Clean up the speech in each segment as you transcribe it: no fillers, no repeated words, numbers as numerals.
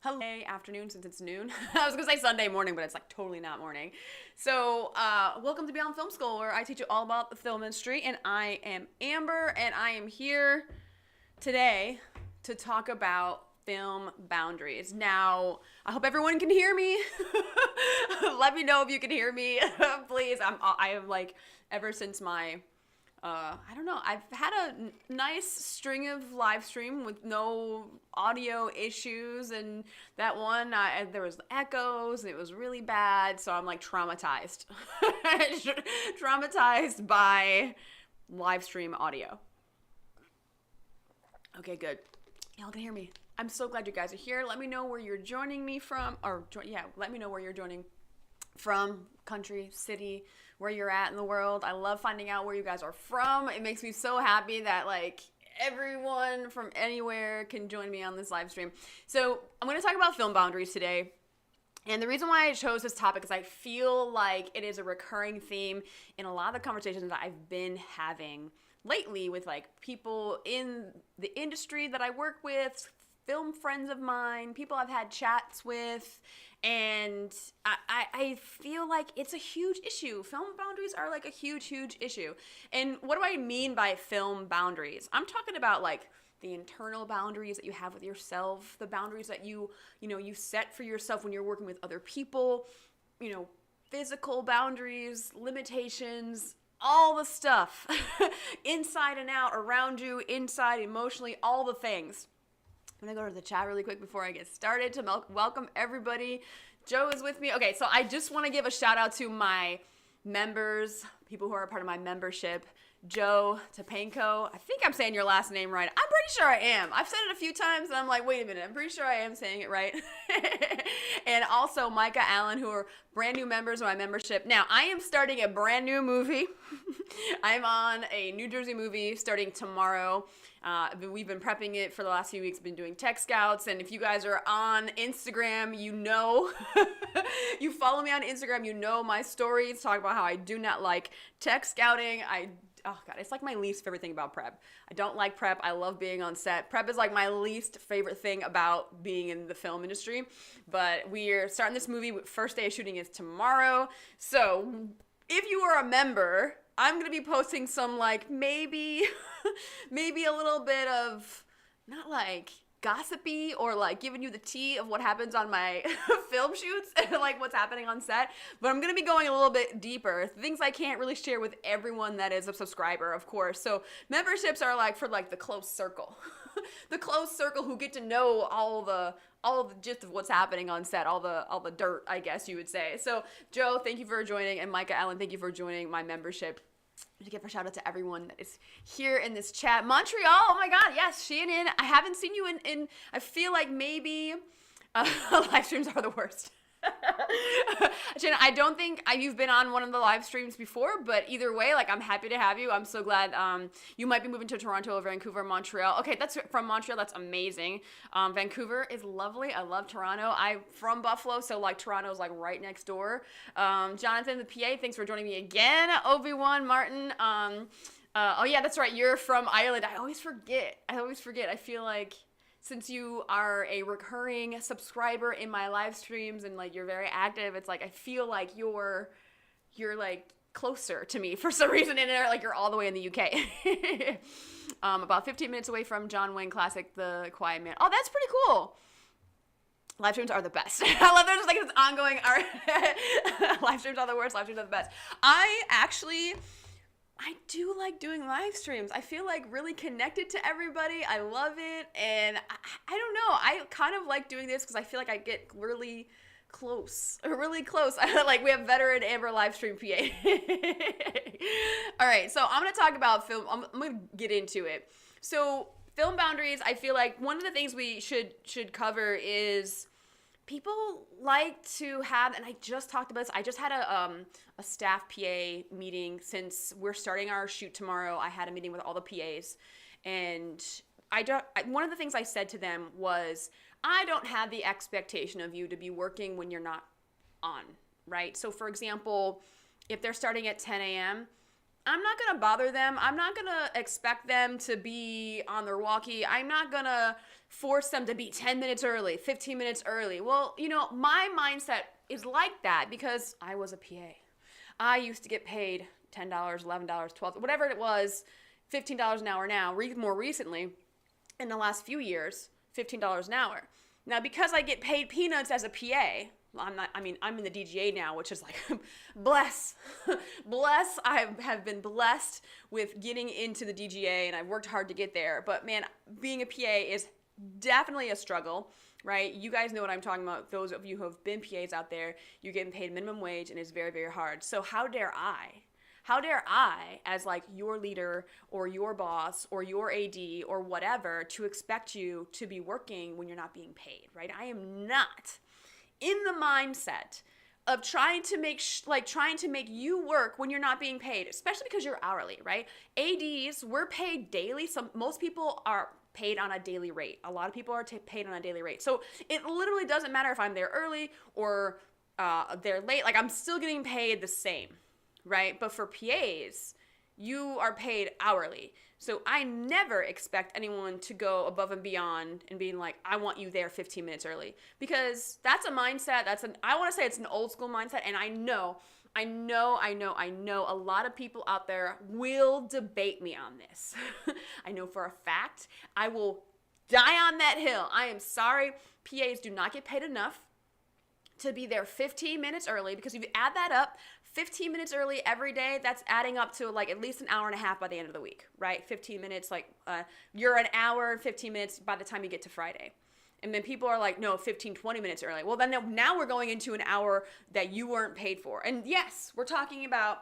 Hello, afternoon since it's noon. I was gonna say Sunday morning, but it's like totally not morning. So, welcome to Beyond Film School, where I teach you all about the film industry. And I am Amber, and I am here today to talk about film boundaries. Now, I hope everyone can hear me. Let me know if you can hear me, please. I am like ever since my I don't know. I've had a nice string of live stream with no audio issues, and that one there was echoes, and it was really bad. So I'm like traumatized, traumatized by live stream audio. Okay, good. Y'all can hear me. I'm so glad you guys are here. Let me know where you're joining me from, let me know where you're joining from, country, city, where you're at in the world. I love finding out where you guys are from. It makes me so happy that like everyone from anywhere can join me on this live stream. So I'm going to talk about film boundaries today. And the reason why I chose this topic is I feel like it is a recurring theme in a lot of the conversations that I've been having lately with like people in the industry that I work with, film friends of mine, people I've had chats with, and I feel like it's a huge issue. Film boundaries are like a huge, huge issue. And what do I mean by film boundaries? I'm talking about like the internal boundaries that you have with yourself, the boundaries that you set for yourself when you're working with other people, physical boundaries, limitations, all the stuff, inside and out, around you, inside, emotionally, all the things. I'm going to go to the chat really quick before I get started to welcome everybody. Joe is with me. Okay, so I just want to give a shout out to my members, people who are a part of my membership. Joe Tapenko. I think I'm saying your last name right. I'm pretty sure I am. I've said it a few times and I'm like, wait a minute, I'm pretty sure I am saying it right. And also Micah Allen, who are brand new members of my membership. Now, I am starting a brand new movie. I'm on a New Jersey movie starting tomorrow. We've been prepping it for the last few weeks, been doing tech scouts, and if you guys are on Instagram, you follow me on Instagram, you know my stories, talk about how I do not like tech scouting. Oh God, it's like my least favorite thing about prep. I don't like prep. I love being on set. Prep is like my least favorite thing about being in the film industry. But we're starting this movie. First day of shooting is tomorrow. So if you are a member, I'm going to be posting some like maybe a little bit of not like gossipy or like giving you the tea of what happens on my film shoots and like what's happening on set, but I'm going to be going a little bit deeper, things I can't really share with everyone that is a subscriber, of course. So memberships are like for like the close circle the close circle who get to know all the gist of what's happening on set, all the dirt, I guess you would say. So Joe, thank you for joining, and Micah Allen, thank you for joining my membership. To give a shout out to everyone that is here in this chat. Montreal, oh my God, yes, Shannon. I haven't seen you in I feel like maybe live streams are the worst. Shannon, I don't think you've been on one of the live streams before, but either way, like I'm happy to have you. I'm so glad you might be moving to Toronto or Vancouver, Montreal. Okay, that's from Montreal. That's amazing. Vancouver is lovely. I love Toronto. I'm from Buffalo, so like Toronto's like right next door. Jonathan, the PA, thanks for joining me again. Obi-Wan Martin. Oh yeah, that's right. You're from Ireland. I always forget. I feel like since you are a recurring subscriber in my live streams and like you're very active, it's like I feel like you're like closer to me for some reason, and like you're all the way in the UK. About 15 minutes away from John Wayne classic The Quiet Man. Oh, that's pretty cool. Live streams are the best. I love there's like this ongoing live streams are the worst, live streams are the best. I do like doing live streams. I feel like really connected to everybody. I love it. And I don't know. I kind of like doing this because I feel like I get really close. Like we have veteran Amber live stream PA. All right. So I'm going to talk about film. I'm going to get into it. So film boundaries, I feel like one of the things we should cover is people like to have, and I just talked about this, I just had a staff PA meeting since we're starting our shoot tomorrow. I had a meeting with all the PAs, and one of the things I said to them was, I don't have the expectation of you to be working when you're not on, right? So for example, if they're starting at 10 a.m., I'm not going to bother them. I'm not going to expect them to be on their walkie. I'm not going to force them to be 10 minutes early, 15 minutes early. Well, my mindset is like that because I was a PA. I used to get paid $10, $11, $12, whatever it was, $15 an hour now, more recently, in the last few years, $15 an hour. Now, because I get paid peanuts as a PA, I'm in the DGA now, which is like, bless. I have been blessed with getting into the DGA, and I've worked hard to get there. But man, being a PA is definitely a struggle, right? You guys know what I'm talking about. Those of you who have been PAs out there, you're getting paid minimum wage, and it's very, very hard. So how dare I, as like your leader or your boss or your AD or whatever, to expect you to be working when you're not being paid, right? I am not in the mindset of trying to make you work when you're not being paid, especially because you're hourly, right? ADs, we're paid daily. Most people are paid on a daily rate. A lot of people are paid on a daily rate. So it literally doesn't matter if I'm there early or they're late. Like, I'm still getting paid the same, right? But for PAs, you are paid hourly. So I never expect anyone to go above and beyond and being like, I want you there 15 minutes early, because that's a mindset. I want to say it's an old school mindset. And I know a lot of people out there will debate me on this. I know for a fact I will die on that hill. I am sorry. PAs do not get paid enough to be there 15 minutes early, because if you add that up, 15 minutes early every day, that's adding up to like at least an hour and a half by the end of the week, right? 15 minutes, you're an hour and 15 minutes by the time you get to Friday. And then people are like, no, 15, 20 minutes early. Well, then now we're going into an hour that you weren't paid for. And yes, we're talking about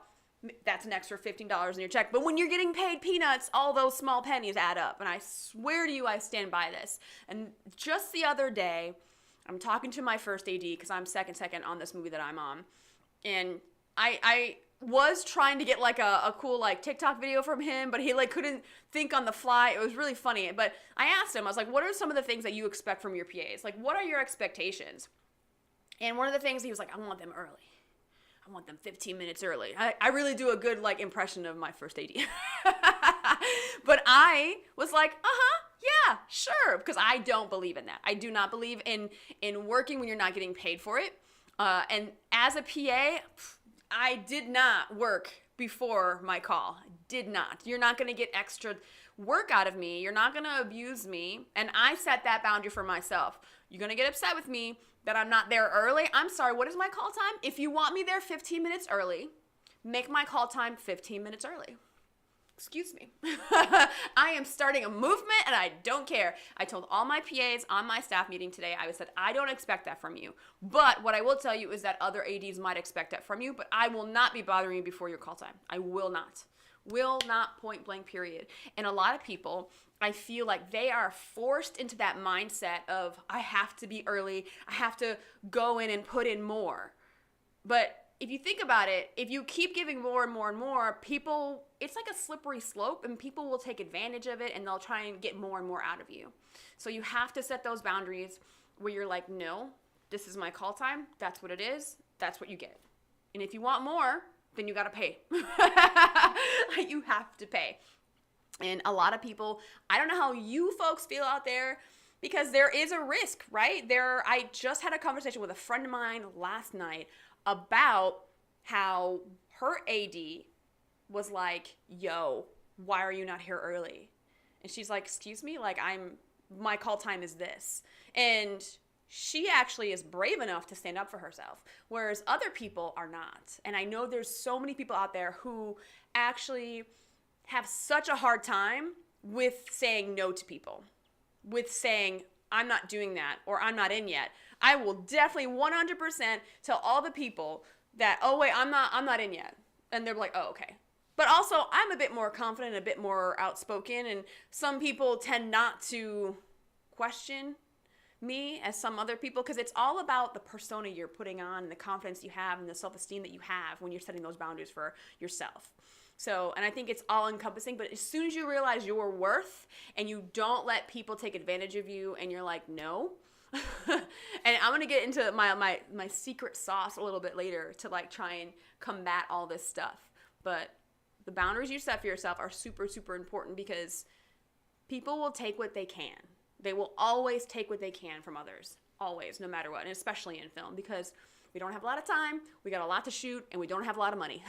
that's an extra $15 in your check. But when you're getting paid peanuts, all those small pennies add up. And I swear to you, I stand by this. And just the other day, I'm talking to my first AD because I'm second on this movie that I'm on. And I was trying to get like a cool like TikTok video from him, but he like couldn't think on the fly. It was really funny. But I asked him, I was like, what are some of the things that you expect from your PAs? Like, what are your expectations? And one of the things he was like, I want them early. I want them 15 minutes early. I really do a good like impression of my first AD. But I was like, yeah, sure. Because I don't believe in that. I do not believe in working when you're not getting paid for it. And as a PA, I did not work before my call. Did not. You're not going to get extra work out of me. You're not going to abuse me. And I set that boundary for myself. You're going to get upset with me that I'm not there early. I'm sorry, what is my call time? If you want me there 15 minutes early, make my call time 15 minutes early. Excuse me. I am starting a movement and I don't care. I told all my PAs on my staff meeting today, I said, I don't expect that from you. But what I will tell you is that other ADs might expect that from you, but I will not be bothering you before your call time. I will not. Will not, point blank, period. And a lot of people, I feel like they are forced into that mindset of, I have to be early. I have to go in and put in more. But if you think about it, if you keep giving more and more and more, people, it's like a slippery slope, and people will take advantage of it and they'll try and get more and more out of you. So you have to set those boundaries where you're like, no, this is my call time. That's what it is. That's what you get. And if you want more, then you got to pay. You have to pay. And a lot of people, I don't know how you folks feel out there, because there is a risk, right? I just had a conversation with a friend of mine last night about how her AD was like, yo, why are you not here early? And she's like, excuse me, like my call time is this. And she actually is brave enough to stand up for herself, whereas other people are not. And I know there's so many people out there who actually have such a hard time with saying no to people, with saying, I'm not doing that, or I'm not in yet. I will definitely 100% tell all the people that, oh wait, I'm not in yet. And they're like, oh, okay. But also, I'm a bit more confident, a bit more outspoken, and some people tend not to question me as some other people, because it's all about the persona you're putting on and the confidence you have and the self-esteem that you have when you're setting those boundaries for yourself. So, and I think it's all encompassing, but as soon as you realize your worth and you don't let people take advantage of you and you're like, no, and I'm going to get into my secret sauce a little bit later to like try and combat all this stuff. But The boundaries you set for yourself are super, super important because people will take what they can. They will always take what they can from others. Always, no matter what. And especially in film, because we don't have a lot of time, we got a lot to shoot, and we don't have a lot of money.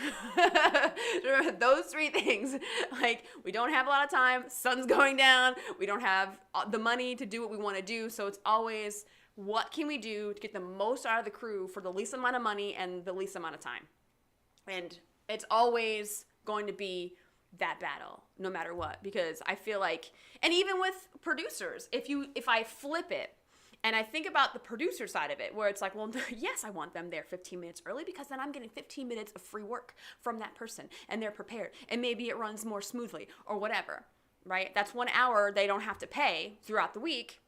Remember those three things. Like, we don't have a lot of time, sun's going down, we don't have the money to do what we want to do, so it's always, what can we do to get the most out of the crew for the least amount of money and the least amount of time? And it's always going to be that battle, no matter what, because I feel like, and even with producers, if I flip it, and I think about the producer side of it, where it's like, well, yes, I want them there 15 minutes early because then I'm getting 15 minutes of free work from that person and they're prepared and maybe it runs more smoothly or whatever, right? That's 1 hour they don't have to pay throughout the week,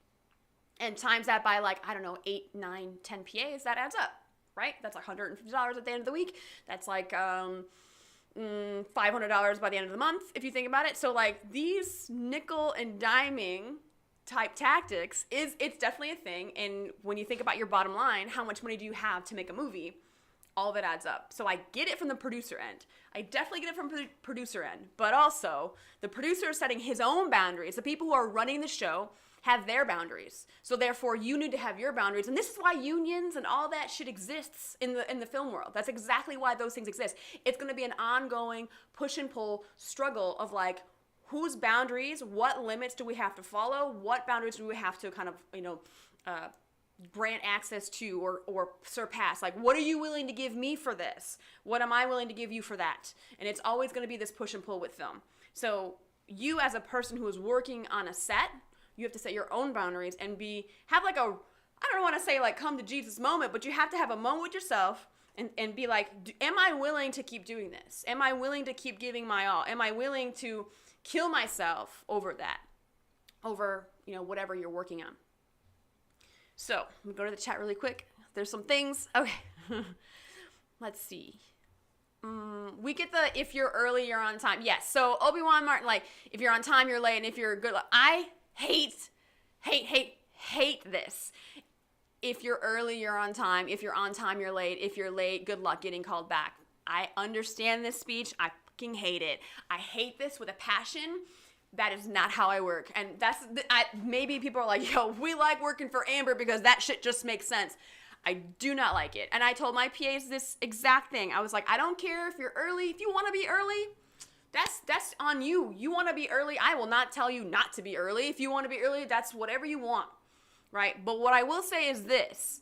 and times that by like, I don't know, 8, 9, 10 PAs, that adds up, right? That's $150 at the end of the week. That's like $500 by the end of the month, if you think about it. So like these nickel and diming type tactics it's definitely a thing. And when you think about your bottom line, how much money do you have to make a movie? All of it adds up. So I get it from the producer end. I definitely get it from the producer end, but also the producer is setting his own boundaries. The people who are running the show have their boundaries. So therefore you need to have your boundaries. And this is why unions and all that shit exists in the film world. That's exactly why those things exist. It's going to be an ongoing push and pull struggle of like, whose boundaries, what limits do we have to follow? What boundaries do we have to kind of, grant access to or surpass? Like, what are you willing to give me for this? What am I willing to give you for that? And it's always going to be this push and pull with film. So you as a person who is working on a set, you have to set your own boundaries and have like I don't want to say like come to Jesus moment, but you have to have a moment with yourself and be like, am I willing to keep doing this? Am I willing to keep giving my all? Am I willing to kill myself over that, over, whatever you're working on? So I'm gonna go to the chat really quick. There's some things. Okay. Let's see. We get the, if you're early, you're on time. Yes. So Obi-Wan Martin, like, if you're on time, you're late. And if you're good, I hate this. If you're early, you're on time. If you're on time, you're late. If you're late, good luck getting called back. I understand this speech. I fucking hate it. I hate this with a passion. That is not how I work. And maybe people are like, yo, we like working for Amber because that shit just makes sense. I do not like it. And I told my PAs this exact thing. I was like, I don't care if you're early. If you want to be early, that's on you. You want to be early. I will not tell you not to be early. If you want to be early, that's whatever you want, right? But what I will say is this.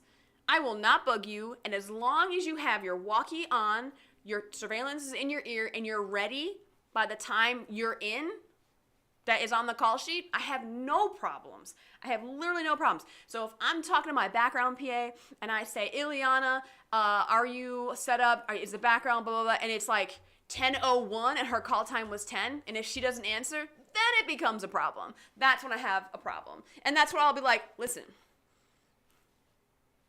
I will not bug you. And as long as you have your walkie on, your surveillance is in your ear, and you're ready by the time you're in, that is on the call sheet, I have no problems. I have literally no problems. So if I'm talking to my background PA and I say, Ileana, are you set up? Is the background blah, blah, blah, and it's like 10:01 and her call time was 10, and if she doesn't answer, then it becomes a problem. That's when I have a problem. And that's where I'll be like, listen,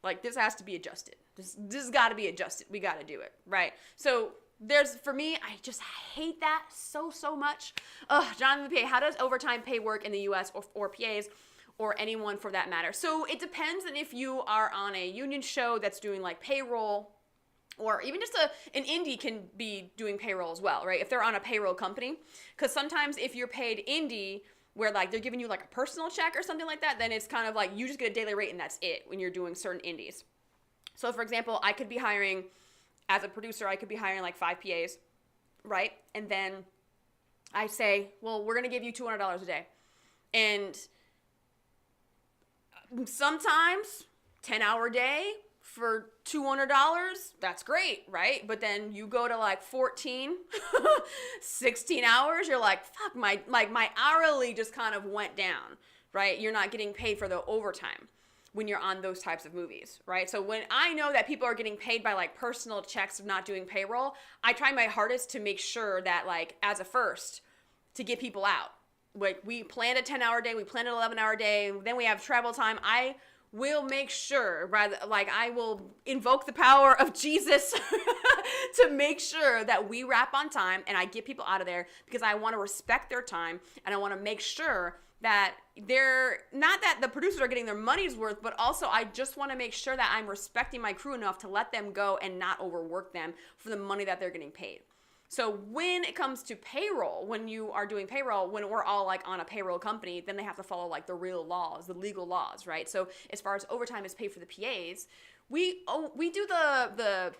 like this has to be adjusted. This has got to be adjusted. We got to do it, right? So for me, I just hate that so much. Jonathan the PA, how does overtime pay work in the US or PAs or anyone for that matter? So it depends on if you are on a union show that's doing like payroll, or even just an indie can be doing payroll as well, right? If they're on a payroll company. Because sometimes if you're paid indie, where like they're giving you like a personal check or something like that, then it's kind of like you just get a daily rate and that's it when you're doing certain indies. So for example, I could be hiring, as a producer, I could be hiring like 5 PAs, right? And then I say, well, we're going to give you $200 a day. And sometimes 10-hour day for $200, that's great, right? But then you go to like 14, 16 hours, you're like, fuck, my hourly just kind of went down, right? You're not getting paid for the overtime when you're on those types of movies, right? So when I know that people are getting paid by like personal checks of not doing payroll, I try my hardest to make sure that like as a first to get people out. Like we planned a 10-hour day, we planned an 11-hour day, then we have travel time. I will make sure, I will invoke the power of Jesus to make sure that we wrap on time and I get people out of there because I want to respect their time and I want to make sure that they're not that the producers are getting their money's worth, but also I just want to make sure that I'm respecting my crew enough to let them go and not overwork them for the money that they're getting paid. So when it comes to payroll, when you are doing payroll, when we're all like on a payroll company, then they have to follow like the real laws, the legal laws, right? So as far as overtime is paid for the PAs, we do the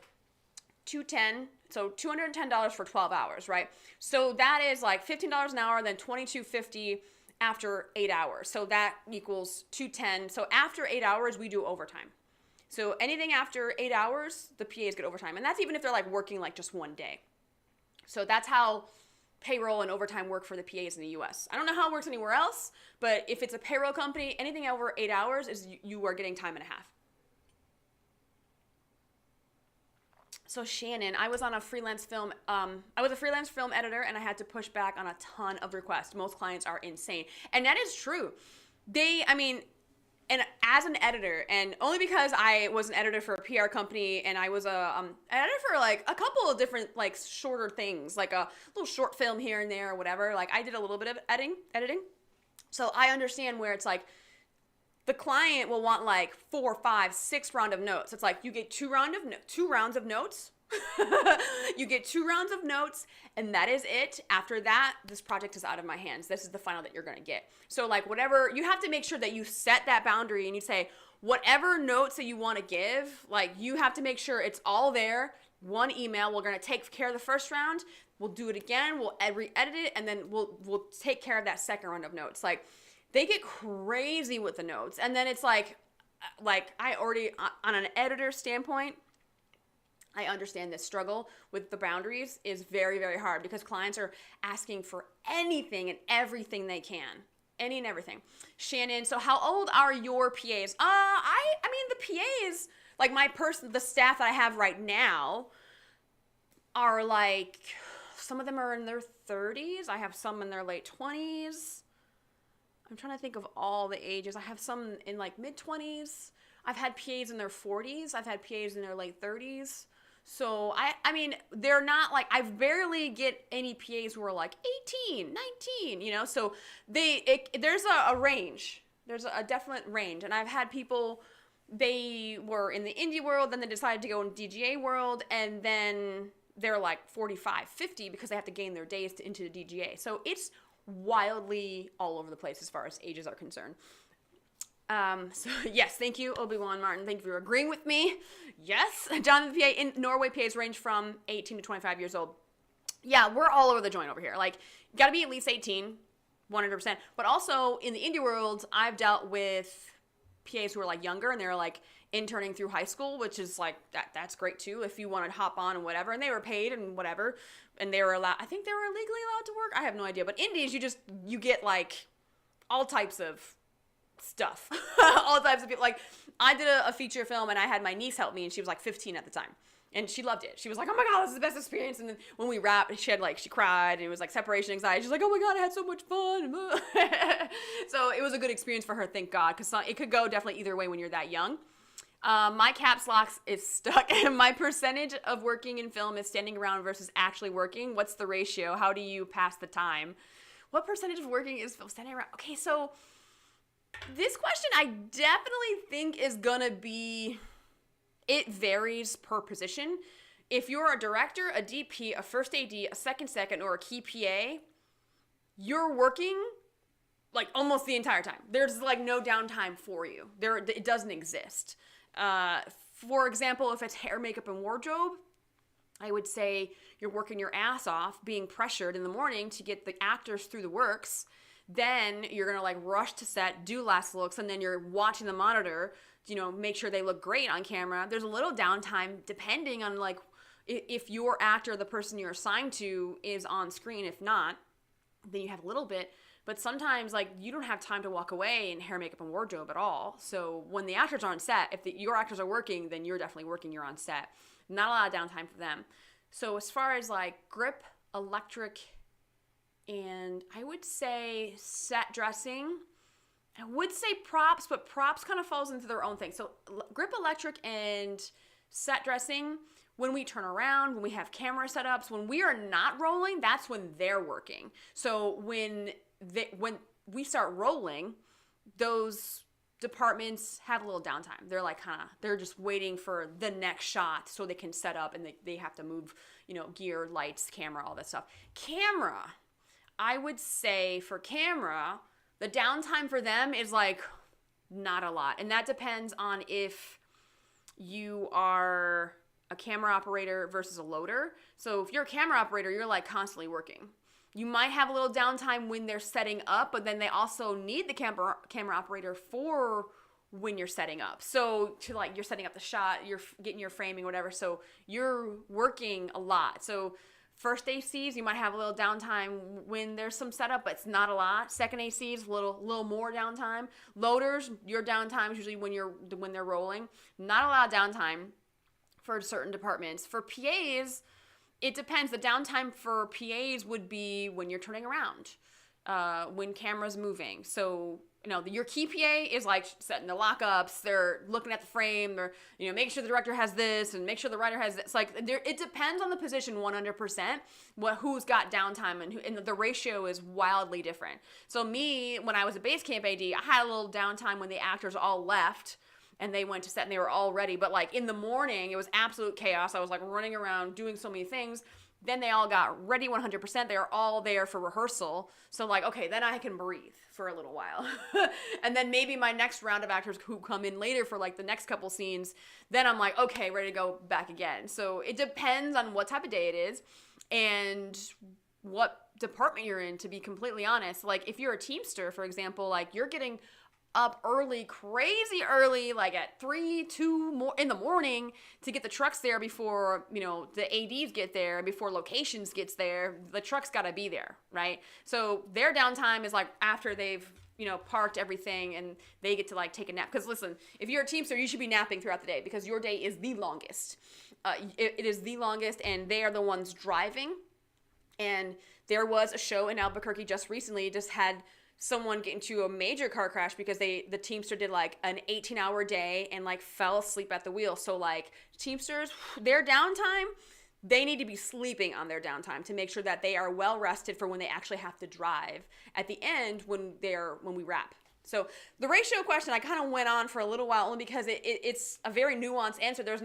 210, so $210 for 12 hours, right? So that is like $15 an hour, then $22.50 after 8 hours. So that equals 210. So after 8 hours, we do overtime. So anything after 8 hours, the PAs get overtime. And that's even if they're like working like just one day. So that's how payroll and overtime work for the PAs in the US. I don't know how it works anywhere else, but if it's a payroll company, anything over 8 hours is you are getting time and a half. So Shannon, I was on a freelance film, I was a freelance film editor and I had to push back on a ton of requests. Most clients are insane. And that is true. And as an editor, and only because I was an editor for a PR company and I was an editor for like a couple of different like shorter things, like a little short film here and there or whatever. Like I did a little bit of editing. So I understand where it's like the client will want like 4, 5, 6 rounds of notes. It's like you get 2 rounds of notes. You get 2 rounds of notes and that is it. After that, this project is out of my hands. This is the final that you're going to get. So like whatever, you have to make sure that you set that boundary and you say whatever notes that you want to give, like you have to make sure it's all there. One email, we're going to take care of the first round. We'll do it again. We'll re-edit it and then we'll take care of that second round of notes. Like they get crazy with the notes. And then it's like I already, on an editor standpoint, I understand this struggle with the boundaries is very, very hard because clients are asking for anything and everything they can. Any and everything. Shannon, so how old are your PAs? I mean, the PAs, like the staff that I have right now are like, some of them are in their 30s. I have some in their late 20s. I'm trying to think of all the ages. I have some in like mid-20s. I've had PAs in their 40s. I've had PAs in their late 30s. So, I mean, they're not like, I barely get any PAs who are like 18, 19, you know? So, there's a range. There's a definite range. And I've had people, they were in the indie world, then they decided to go in DGA world, and then they're like 45, 50 because they have to gain their days into the DGA. So, it's wildly all over the place as far as ages are concerned. So yes, thank you, Obi-Wan Martin. Thank you for agreeing with me. Yes, Jonathan PA in Norway PAs range from 18 to 25 years old. Yeah, we're all over the joint over here. Like, you gotta be at least 18, 100%. But also in the indie world, I've dealt with PAs who are like younger and they're like interning through high school, which is like, that's great too. If you want to hop on and whatever, and they were paid and whatever, and they were allowed, I think they were legally allowed to work. I have no idea. But indies, you get like all types of stuff. All types of people. Like, I did a feature film and I had my niece help me and she was like 15 at the time. And she loved it. She was like, oh my God, this is the best experience. And then when we wrapped, she cried and it was like separation anxiety. She's like, oh my God, I had so much fun. So it was a good experience for her, thank God. Because it could go definitely either way when you're that young. My caps locks is stuck. My percentage of working in film is standing around versus actually working. What's the ratio? How do you pass the time? What percentage of working is standing around? Okay, so this question I definitely think is gonna be, it varies per position. If you're a director, a DP, a first AD, a second, or a key PA, you're working like almost the entire time. There's like no downtime for you. It doesn't exist. For example, if it's hair, makeup, and wardrobe, I would say you're working your ass off, being pressured in the morning to get the actors through the works. Then you're going to like rush to set, do last looks, and then you're watching the monitor, make sure they look great on camera. There's a little downtime depending on like if your actor, the person you're assigned to, is on screen. If not, then you have a little bit. But sometimes like you don't have time to walk away in hair, makeup, and wardrobe at all. So when the actors are on set, if your actors are working, then you're definitely working, you're on set. Not a lot of downtime for them. So as far as like grip, electric, and I would say set dressing. I would say props, but props kind of falls into their own thing. So grip, electric, and set dressing, when we turn around, when we have camera setups, when we are not rolling, that's when they're working. So when we start rolling, those departments have a little downtime. They're like they're just waiting for the next shot so they can set up, and they have to move, gear, lights, camera, all that stuff. Camera, I would say for camera, the downtime for them is like not a lot. And that depends on if you are a camera operator versus a loader. So if you're a camera operator, you're like constantly working. You might have a little downtime when they're setting up, but then they also need the camera operator for when you're setting up. So you're setting up the shot, you're getting your framing, whatever. So you're working a lot. So first ACs, you might have a little downtime when there's some setup, but it's not a lot. Second ACs, a little more downtime. Loaders, your downtime is usually when they're rolling. Not a lot of downtime for certain departments. For PAs, it depends. The downtime for PAs would be when you're turning around, when camera's moving. So, your key PA is like setting the lockups. They're looking at the frame. They're, making sure the director has this and make sure the writer has this. Like, it depends on the position 100%, who's got downtime, and the ratio is wildly different. So me, when I was a base camp AD, I had a little downtime when the actors all left and they went to set and they were all ready. But like in the morning, it was absolute chaos. I was like running around doing so many things. Then they all got ready 100%. They were all there for rehearsal. So like, okay, then I can breathe for a little while. And then maybe my next round of actors who come in later for like the next couple scenes, then I'm like, okay, ready to go back again. So it depends on what type of day it is and what department you're in, to be completely honest. Like if you're a Teamster, for example, like you're getting up early, crazy early, like at 3, 2 in the morning to get the trucks there before, the ADs get there, before locations gets there. The truck's got to be there, right? So their downtime is like after they've, parked everything and they get to like take a nap. Because listen, if you're a Teamster, you should be napping throughout the day because your day is the longest. It is the longest, and they are the ones driving. And there was a show in Albuquerque just recently, just had someone get into a major car crash because the Teamster did like an 18-hour day and like fell asleep at the wheel. So like Teamsters, their downtime, they need to be sleeping on their downtime to make sure that they are well rested for when they actually have to drive at the end when we wrap. So the ratio question, I kind of went on for a little while only because it's a very nuanced answer. There's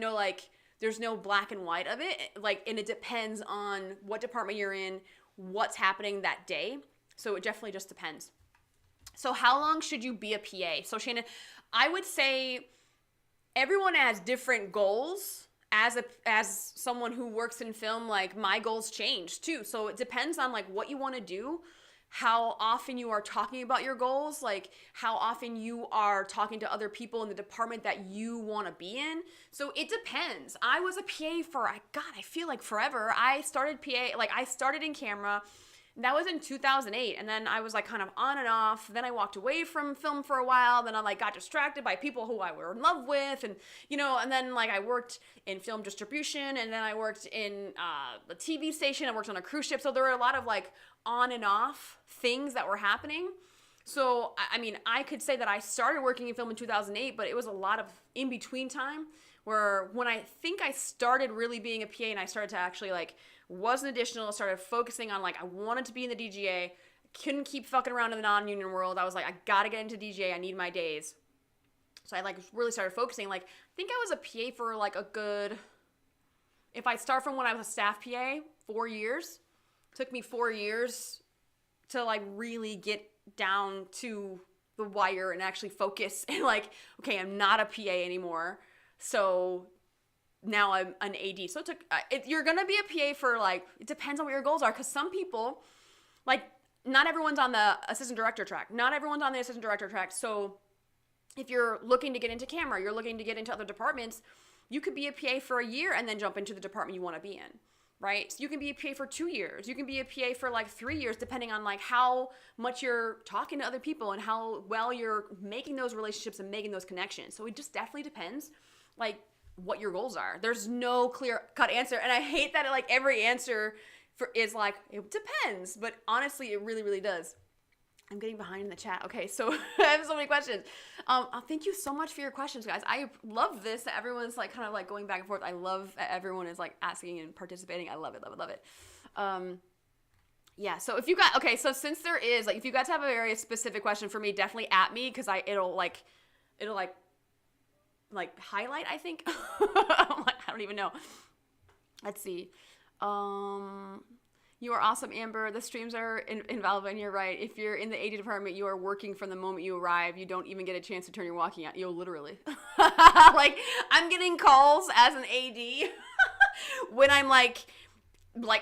no black and white of it. And it depends on what department you're in, what's happening that day. So it definitely just depends. So how long should you be a PA? So Shannon, I would say everyone has different goals. As someone who works in film, like my goals change too. So it depends on like what you want to do, how often you are talking about your goals, like how often you are talking to other people in the department that you want to be in. So it depends. I was a PA for, I feel like forever. I started in camera. That was in 2008, and then I was like kind of on and off. Then I walked away from film for a while. Then I like got distracted by people who I were in love with, and and then like I worked in film distribution, and then I worked in the TV station. I worked on a cruise ship, so there were a lot of like on and off things that were happening. So I mean, I could say that I started working in film in 2008, but it was a lot of in between time. Where when I think I started really being a PA, and I started to actually like was an additional, started focusing on like I wanted to be in the DGA, couldn't keep fucking around in the non-union world. I was like, I gotta get into DGA, I need my days. So I like really started focusing. Like I think I was a PA for like a good, if I start from when I was a staff PA, 4 years. Took me 4 years to like really get down to the wire and actually focus and like, okay, I'm not a PA anymore. So now I'm an AD. So it took, you're going to be a PA for like, it depends on what your goals are. Cause some people, like not everyone's on the assistant director track. Not everyone's on the assistant director track. So if you're looking to get into camera, you're looking to get into other departments, you could be a PA for a year and then jump into the department you want to be in. Right? So you can be a PA for 2 years. You can be a PA for like 3 years, depending on like how much you're talking to other people and how well you're making those relationships and making those connections. So it just definitely depends like what your goals are. There's no clear cut answer. And I hate that like every answer is like, it depends. But honestly, it really, really does. I'm getting behind in the chat. Okay, so I have so many questions. Thank you so much for your questions, guys. I love this, that everyone's like kind of like going back and forth. I love that everyone is like asking and participating. I love it, love it, love it. Yeah, so if you got, so since there is, like if you guys have a very specific question for me, definitely at me, because it'll like, it'll like highlight, I think. I'm like, I don't even know. Let's see. You are awesome, Amber. The streams are invaluable, and you're right. If you're in the AD department, you are working from the moment you arrive. You don't even get a chance to turn your walking out. Yo, literally. Like, I'm getting calls as an AD when I'm like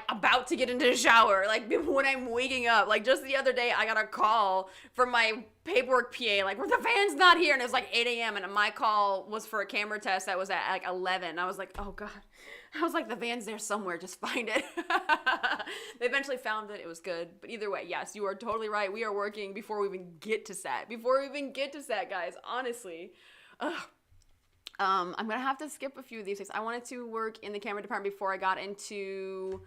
about to get into the shower, like when I'm waking up. Like just the other day, I got a call from my paperwork PA, like, well, the van's not here, and it was like 8 a.m. and my call was for a camera test that was at like 11. I was like, oh God. I was like, the van's there somewhere, just find it. They eventually found it. It was good. But either way, yes, you are totally right. We are working before we even get to set. Guys, honestly. Ugh. I'm going to have to skip a few of these things. I wanted to work in the camera department before I got into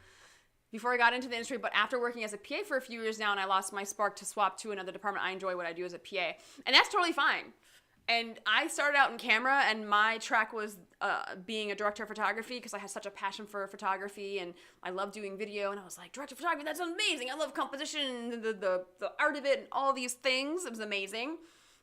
the industry, but after working as a PA for a few years now and I lost my spark to swap to another department, I enjoy what I do as a PA. And that's totally fine. And I started out in camera, and my track was being a director of photography because I had such a passion for photography, and I love doing video. And I was like, director of photography, that's amazing. I love composition, the art of it, and all these things. It was amazing.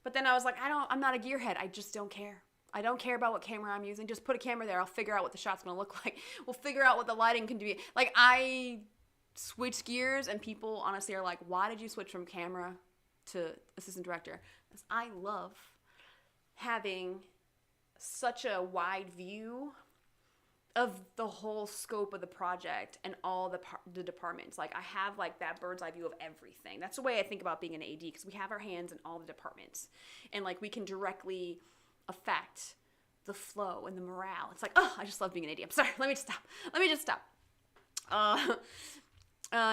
But then I was like, I'm not a gearhead. I just don't care. I don't care about what camera I'm using. Just put a camera there. I'll figure out what the shot's gonna look like. We'll figure out what the lighting can do. Like, I switched gears, and people honestly are like, why did you switch from camera to assistant director? Because I love having such a wide view of the whole scope of the project and all the departments. Like, I have like that bird's eye view of everything. That's the way I think about being an AD, because we have our hands in all the departments, and like we can directly affect the flow and the morale. It's like, oh, I just love being an AD. I'm sorry. Let me just stop.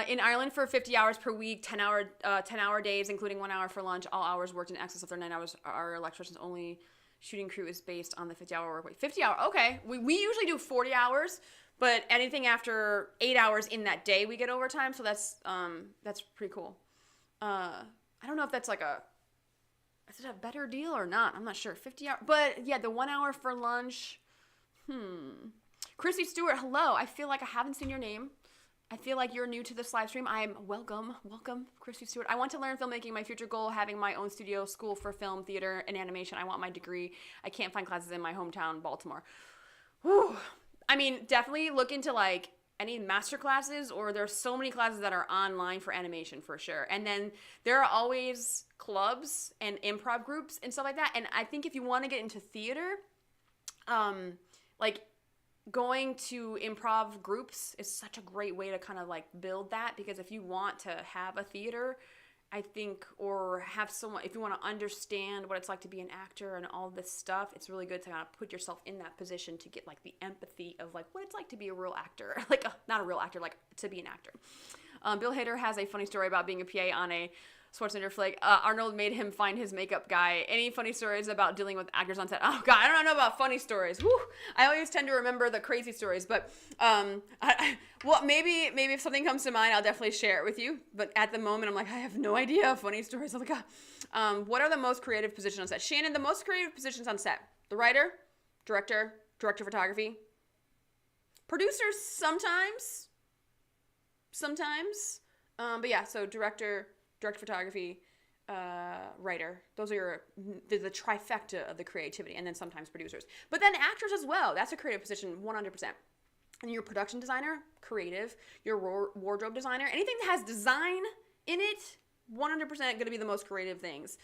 In Ireland for 50 hours per week, 10-hour days, including 1 hour for lunch, all hours worked in excess of their 9 hours. Our electrician's only shooting crew is based on the 50-hour work week. 50 hour, okay. We usually do 40 hours, but anything after 8 hours in that day, we get overtime. So that's pretty cool. I don't know if that's like is it a better deal or not? I'm not sure. 50 hours, but yeah, the 1 hour for lunch. Chrissy Stewart, hello. I feel like I haven't seen your name. I feel like you're new to this live stream. I'm welcome, Christy Stewart. I want to learn filmmaking. My future goal, having my own studio, school for film, theater, and animation. I want my degree. I can't find classes in my hometown, Baltimore. Whew. I mean, definitely look into like any master classes, or there's so many classes that are online for animation for sure. And then there are always clubs and improv groups and stuff like that. And I think if you want to get into theater, like going to improv groups is such a great way to kind of like build that, because if you want to have a theater, I think, or have someone, if you want to understand what it's like to be an actor and all this stuff, it's really good to kind of put yourself in that position to get like the empathy of like what it's like to be a real actor, like not a real actor, like to be an actor. Bill Hader has a funny story about being a PA on a Schwarzenegger flick. Arnold made him find his makeup guy. Any funny stories about dealing with actors on set? Oh God, I don't know about funny stories. Whew. I always tend to remember the crazy stories, but well, maybe if something comes to mind, I'll definitely share it with you. But at the moment, I'm like, I have no idea. Funny stories. Oh my God. What are the most creative positions on set? Shannon, the most creative positions on set: the writer, director of photography, producers sometimes. But yeah, so director photography, writer. Those are the trifecta of the creativity, and then sometimes producers. But then actors as well. That's a creative position, 100%. And your production designer, creative. Your wardrobe designer, anything that has design in it, 100% going to be the most creative things.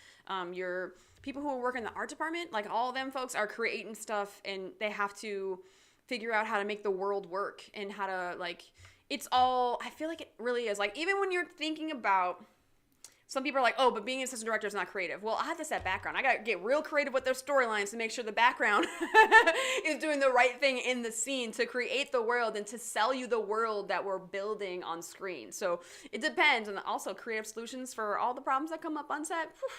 Your people who work in the art department, like all of them folks are creating stuff, and they have to figure out how to make the world work and how to like, it's all, I feel like it really is. Like, even when you're thinking about, some people are like, oh, but being an assistant director is not creative. Well, I have this background. I got to get real creative with their storylines to make sure the background is doing the right thing in the scene to create the world and to sell you the world that we're building on screen. So it depends. And also creative solutions for all the problems that come up on set. Whew.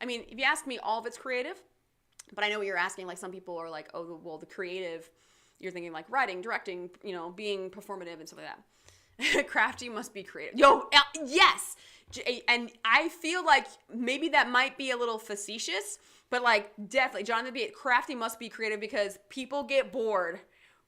I mean, if you ask me, all of it's creative. But I know what you're asking. Like, some people are like, oh, well, the creative, you're thinking like writing, directing, being performative and stuff like that. Crafty must be creative. Yo, yes. And I feel like maybe that might be a little facetious, but like definitely, Jonathan B. Crafty must be creative, because people get bored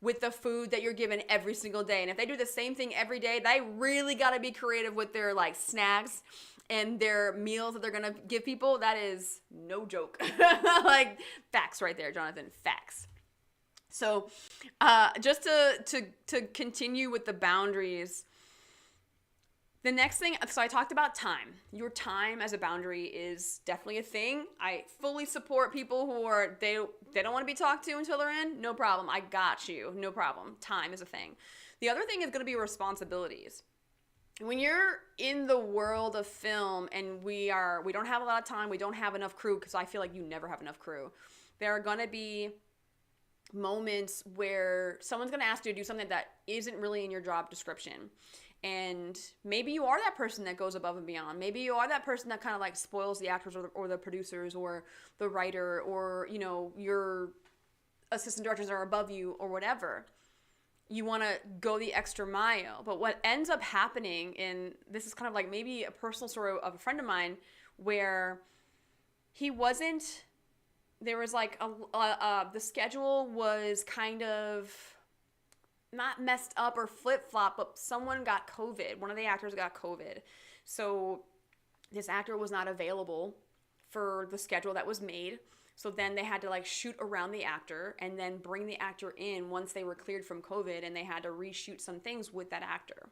with the food that you're given every single day. And if they do the same thing every day, they really got to be creative with their like snacks and their meals that they're going to give people. That is no joke. Like facts right there, Jonathan, facts. So just to continue with the boundaries, the next thing, so I talked about time. Your time as a boundary is definitely a thing. I fully support people who are, they don't want to be talked to until they're in. No problem. I got you. No problem. Time is a thing. The other thing is going to be responsibilities. When you're in the world of film and we don't have a lot of time, we don't have enough crew, because I feel like you never have enough crew. There are going to be moments where someone's going to ask you to do something that isn't really in your job description. And maybe you are that person that goes above and beyond. Maybe you are that person that kind of like spoils the actors or the producers or the writer, or, you know, your assistant directors are above you or whatever. You want to go the extra mile. But what ends up happening, and this is kind of like maybe a personal story of a friend of mine, where there was like the schedule was kind of not messed up or flip-flop, but someone got COVID. One of the actors got COVID. So this actor was not available for the schedule that was made. So then they had to like shoot around the actor and then bring the actor in once they were cleared from COVID, and they had to reshoot some things with that actor.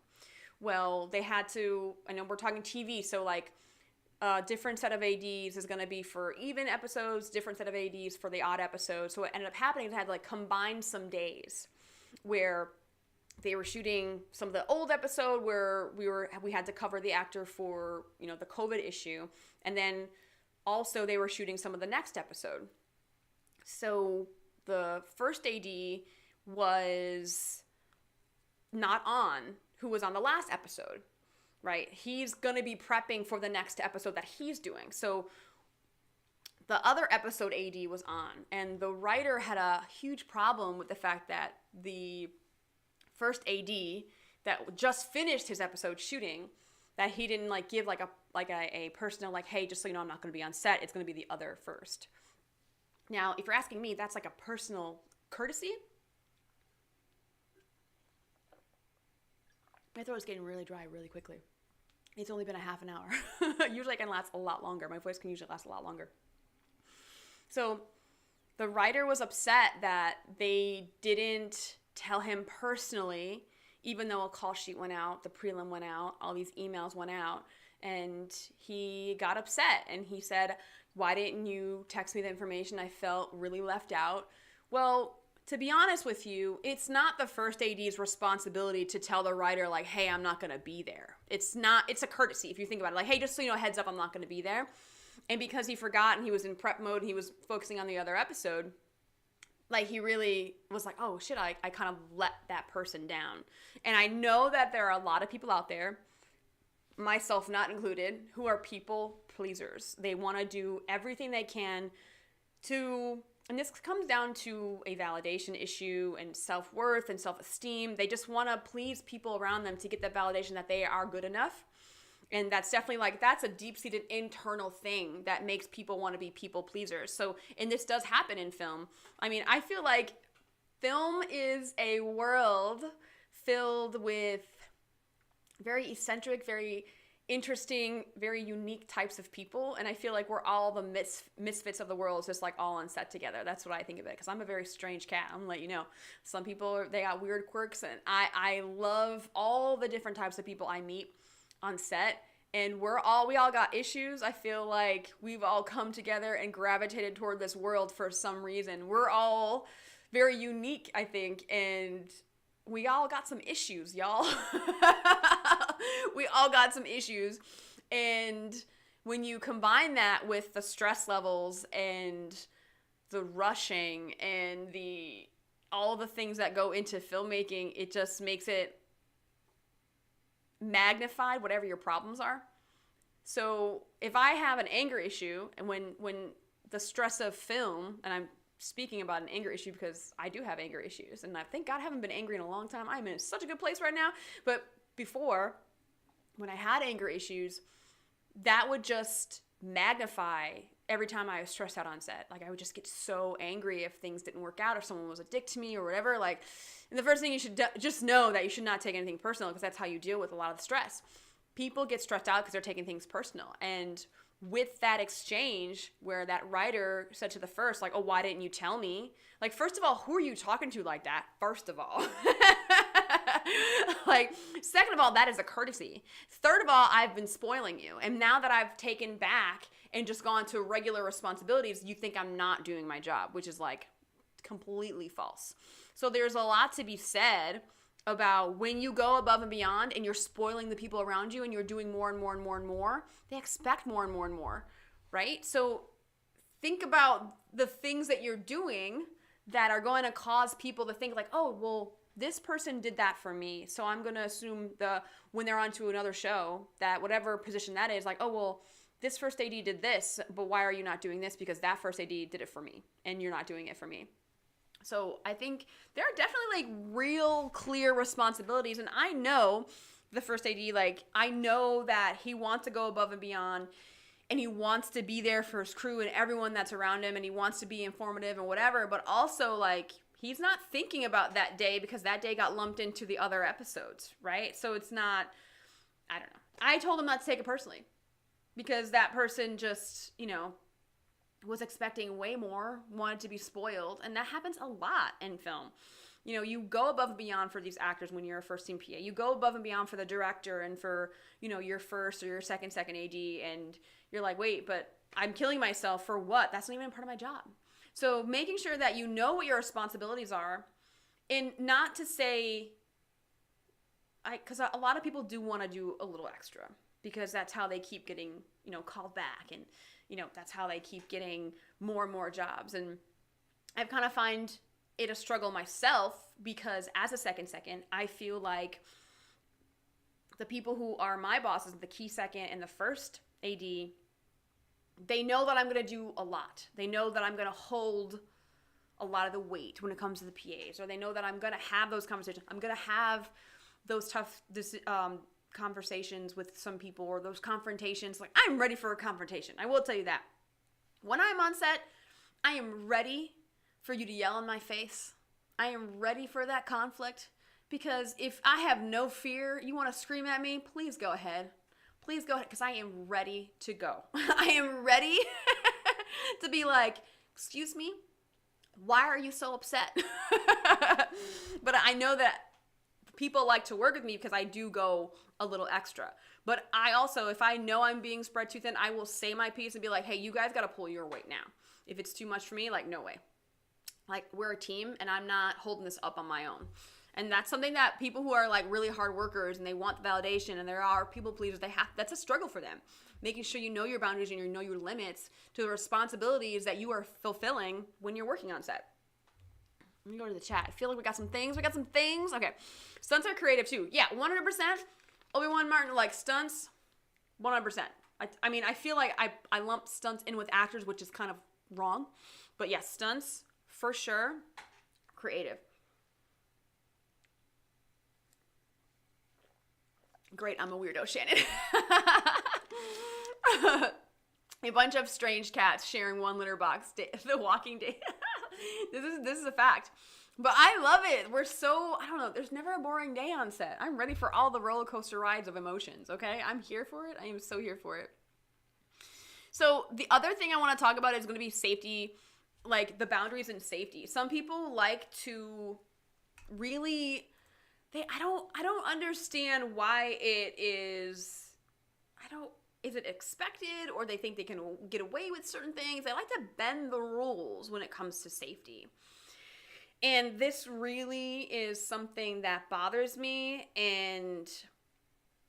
Well, they had to, I know we're talking TV, so like different set of ADs is going to be for even episodes, different set of ADs for the odd episodes. So what ended up happening is they had to like combine some days, where they were shooting some of the old episode where we had to cover the actor for, you know, the COVID issue, and then also they were shooting some of the next episode. So the first AD was not on, who was on the last episode, right? He's going to be prepping for the next episode that he's doing. So the other episode AD was on, and the writer had a huge problem with the fact that the first AD that just finished his episode shooting, that he didn't like give like a personal like, hey, just so you know, I'm not going to be on set. It's going to be the other first. Now, if you're asking me, that's like a personal courtesy. My throat is getting really dry really quickly. It's only been a half an hour. Usually it can last a lot longer. My voice can usually last a lot longer. So the writer was upset that they didn't tell him personally, even though a call sheet went out, the prelim went out, all these emails went out, and he got upset and he said, why didn't you text me the information? I felt really left out. Well, to be honest with you, it's not the first AD's responsibility to tell the writer like, hey, I'm not going to be there. It's a courtesy if you think about it. Like, hey, just so you know, heads up, I'm not going to be there. And because he forgot and he was in prep mode and he was focusing on the other episode, like he really was like, oh shit, I kind of let that person down. And I know that there are a lot of people out there, myself not included, who are people pleasers. They want to do everything they can to, and this comes down to a validation issue and self-worth and self-esteem. They just want to please people around them to get the validation that they are good enough. And that's definitely like, that's a deep-seated internal thing that makes people want to be people pleasers. So, and this does happen in film. I mean, I feel like film is a world filled with very eccentric, very interesting, very unique types of people. And I feel like we're all the misfits of the world, just like all on set together. That's what I think of it, because I'm a very strange cat. I'm gonna let you know. Some people, they got weird quirks, and I love all the different types of people I meet on set, and we all got issues. I feel like we've all come together and gravitated toward this world for some reason. We're all very unique, I think, and we all got some issues, y'all. We all got some issues, and when you combine that with the stress levels and the rushing and all the things that go into filmmaking, it just makes it magnified, whatever your problems are. So if I have an anger issue, and when the stress of film, and I'm speaking about an anger issue because I do have anger issues, and I thank God I haven't been angry in a long time. I'm in such a good place right now. But before, when I had anger issues, that would just magnify every time I was stressed out on set. Like, I would just get so angry if things didn't work out or someone was a dick to me or whatever. Like, and the first thing you should just know that you should not take anything personal, because that's how you deal with a lot of the stress. People get stressed out because they're taking things personal. And with that exchange where that writer said to the first, like, oh, why didn't you tell me? Like, first of all, who are you talking to like that? First of all. Like, second of all, that is a courtesy. Third of all, I've been spoiling you. And now that I've taken back and just gone to regular responsibilities, you think I'm not doing my job, which is like completely false. So there's a lot to be said about when you go above and beyond and you're spoiling the people around you and you're doing more and more and more and more, they expect more and more and more, right? So think about the things that you're doing that are going to cause people to think like, oh, well, this person did that for me, so I'm going to assume when they're on to another show, that whatever position that is, like, oh, well, this first AD did this, but why are you not doing this? Because that first AD did it for me, and you're not doing it for me. So I think there are definitely, like, real clear responsibilities, and I know the first AD, like, I know that he wants to go above and beyond, and he wants to be there for his crew and everyone that's around him, and he wants to be informative and whatever, but also, like, he's not thinking about that day because that day got lumped into the other episodes, right? So it's not, I don't know. I told him not to take it personally because that person just, was expecting way more, wanted to be spoiled, and that happens a lot in film. You go above and beyond for these actors when you're a first team PA. You go above and beyond for the director and for, your first or your second AD, and you're like, wait, but I'm killing myself for what? That's not even part of my job. So making sure that you know what your responsibilities are, and not to say, because a lot of people do want to do a little extra because that's how they keep getting, called back, and, that's how they keep getting more and more jobs. And I've kind of find it a struggle myself because as a second, I feel like the people who are my bosses, the key second and the first AD, they know that I'm going to do a lot. They know that I'm going to hold a lot of the weight when it comes to the PAs, or they know that I'm going to have those conversations. I'm going to have those tough conversations with some people, or those confrontations. Like, I'm ready for a confrontation. I will tell you that. When I'm on set, I am ready for you to yell in my face. I am ready for that conflict, because if I have no fear, you want to scream at me, please go ahead. Please go ahead, because I am ready to go. I am ready to be like, excuse me, why are you so upset? But I know that people like to work with me because I do go a little extra. But I also, if I know I'm being spread too thin, I will say my piece and be like, hey, you guys got to pull your weight now. If it's too much for me, like, no way. Like, we're a team, and I'm not holding this up on my own. And that's something that people who are like really hard workers and they want the validation and there are people pleasers, that's a struggle for them. Making sure you know your boundaries and you know your limits to the responsibilities that you are fulfilling when you're working on set. Let me go to the chat. I feel like we got some things. Okay. Stunts are creative too. Yeah, 100%. Obi-Wan Martin, like, stunts, 100%. I mean, I feel like I lump stunts in with actors, which is kind of wrong. But yes, stunts, for sure, creative. Great, I'm a weirdo, Shannon. A bunch of strange cats sharing one litter box. The Walking Dead. This is a fact. But I love it. I don't know, there's never a boring day on set. I'm ready for all the roller coaster rides of emotions, okay? I'm here for it. I am so here for it. So the other thing I want to talk about is going to be safety, like the boundaries and safety. Some people like to really... I don't understand why it is, is it expected, or they think they can get away with certain things. They like to bend the rules when it comes to safety. And this really is something that bothers me, and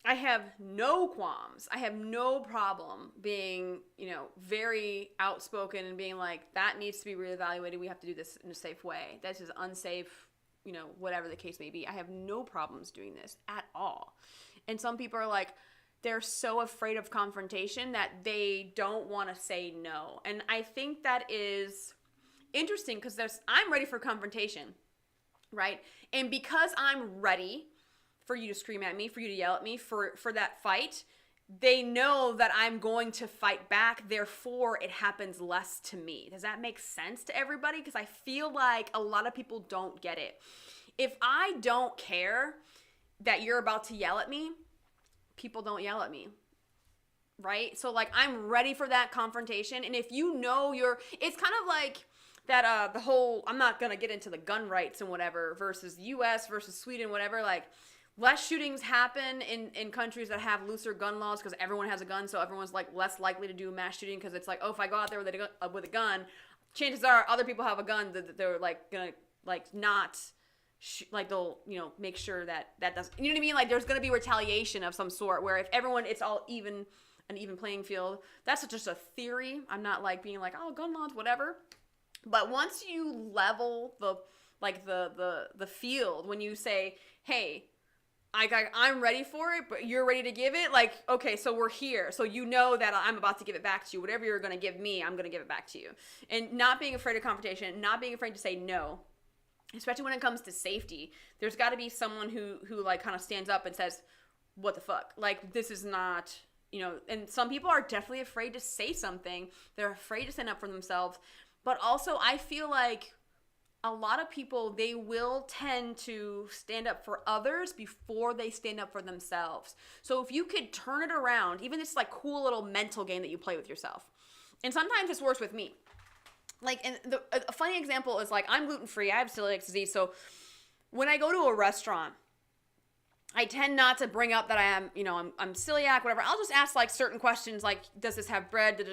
I have no qualms. I have no problem being, very outspoken and being like, that needs to be reevaluated. We have to do this in a safe way. This is unsafe. Whatever the case may be. I have no problems doing this at all. And some people are like, they're so afraid of confrontation that they don't want to say no. And I think that is interesting because I'm ready for confrontation, right? And because I'm ready for you to scream at me, for you to yell at me, for that fight, they know that I'm going to fight back, therefore it happens less to me. Does that make sense to everybody? Because I feel like a lot of people don't get it. If I don't care that you're about to yell at me, people don't yell at me. Right? So like I'm ready for that confrontation. And if you know it's kind of like that the whole, I'm not going to get into the gun rights and whatever versus US versus Sweden, whatever, like less shootings happen in countries that have looser gun laws because everyone has a gun, so everyone's like less likely to do a mass shooting because it's like, oh, if I go out there with a gun, chances are other people have a gun that they're like gonna like not like they'll make sure that doesn't, you know what I mean, like there's gonna be retaliation of some sort where if everyone, it's all even, an even playing field. That's just a theory. I'm not like being like, oh, gun laws, whatever. But once you level the field, when you say, hey, I'm ready for it, but you're ready to give it, like, okay, so we're here. So you know that I'm about to give it back to you. Whatever you're going to give me, I'm going to give it back to you. And not being afraid of confrontation, not being afraid to say no, especially when it comes to safety. There's got to be someone who like kind of stands up and says, what the fuck? Like, this is not, and some people are definitely afraid to say something. They're afraid to stand up for themselves. But also, I feel like a lot of people, they will tend to stand up for others before they stand up for themselves. So if you could turn it around, even this like cool little mental game that you play with yourself. And sometimes this works with me. Like, and a funny example is like, I'm gluten-free, I have celiac disease. So when I go to a restaurant, I tend not to bring up that I am, I'm celiac, whatever. I'll just ask like certain questions like, does this have bread,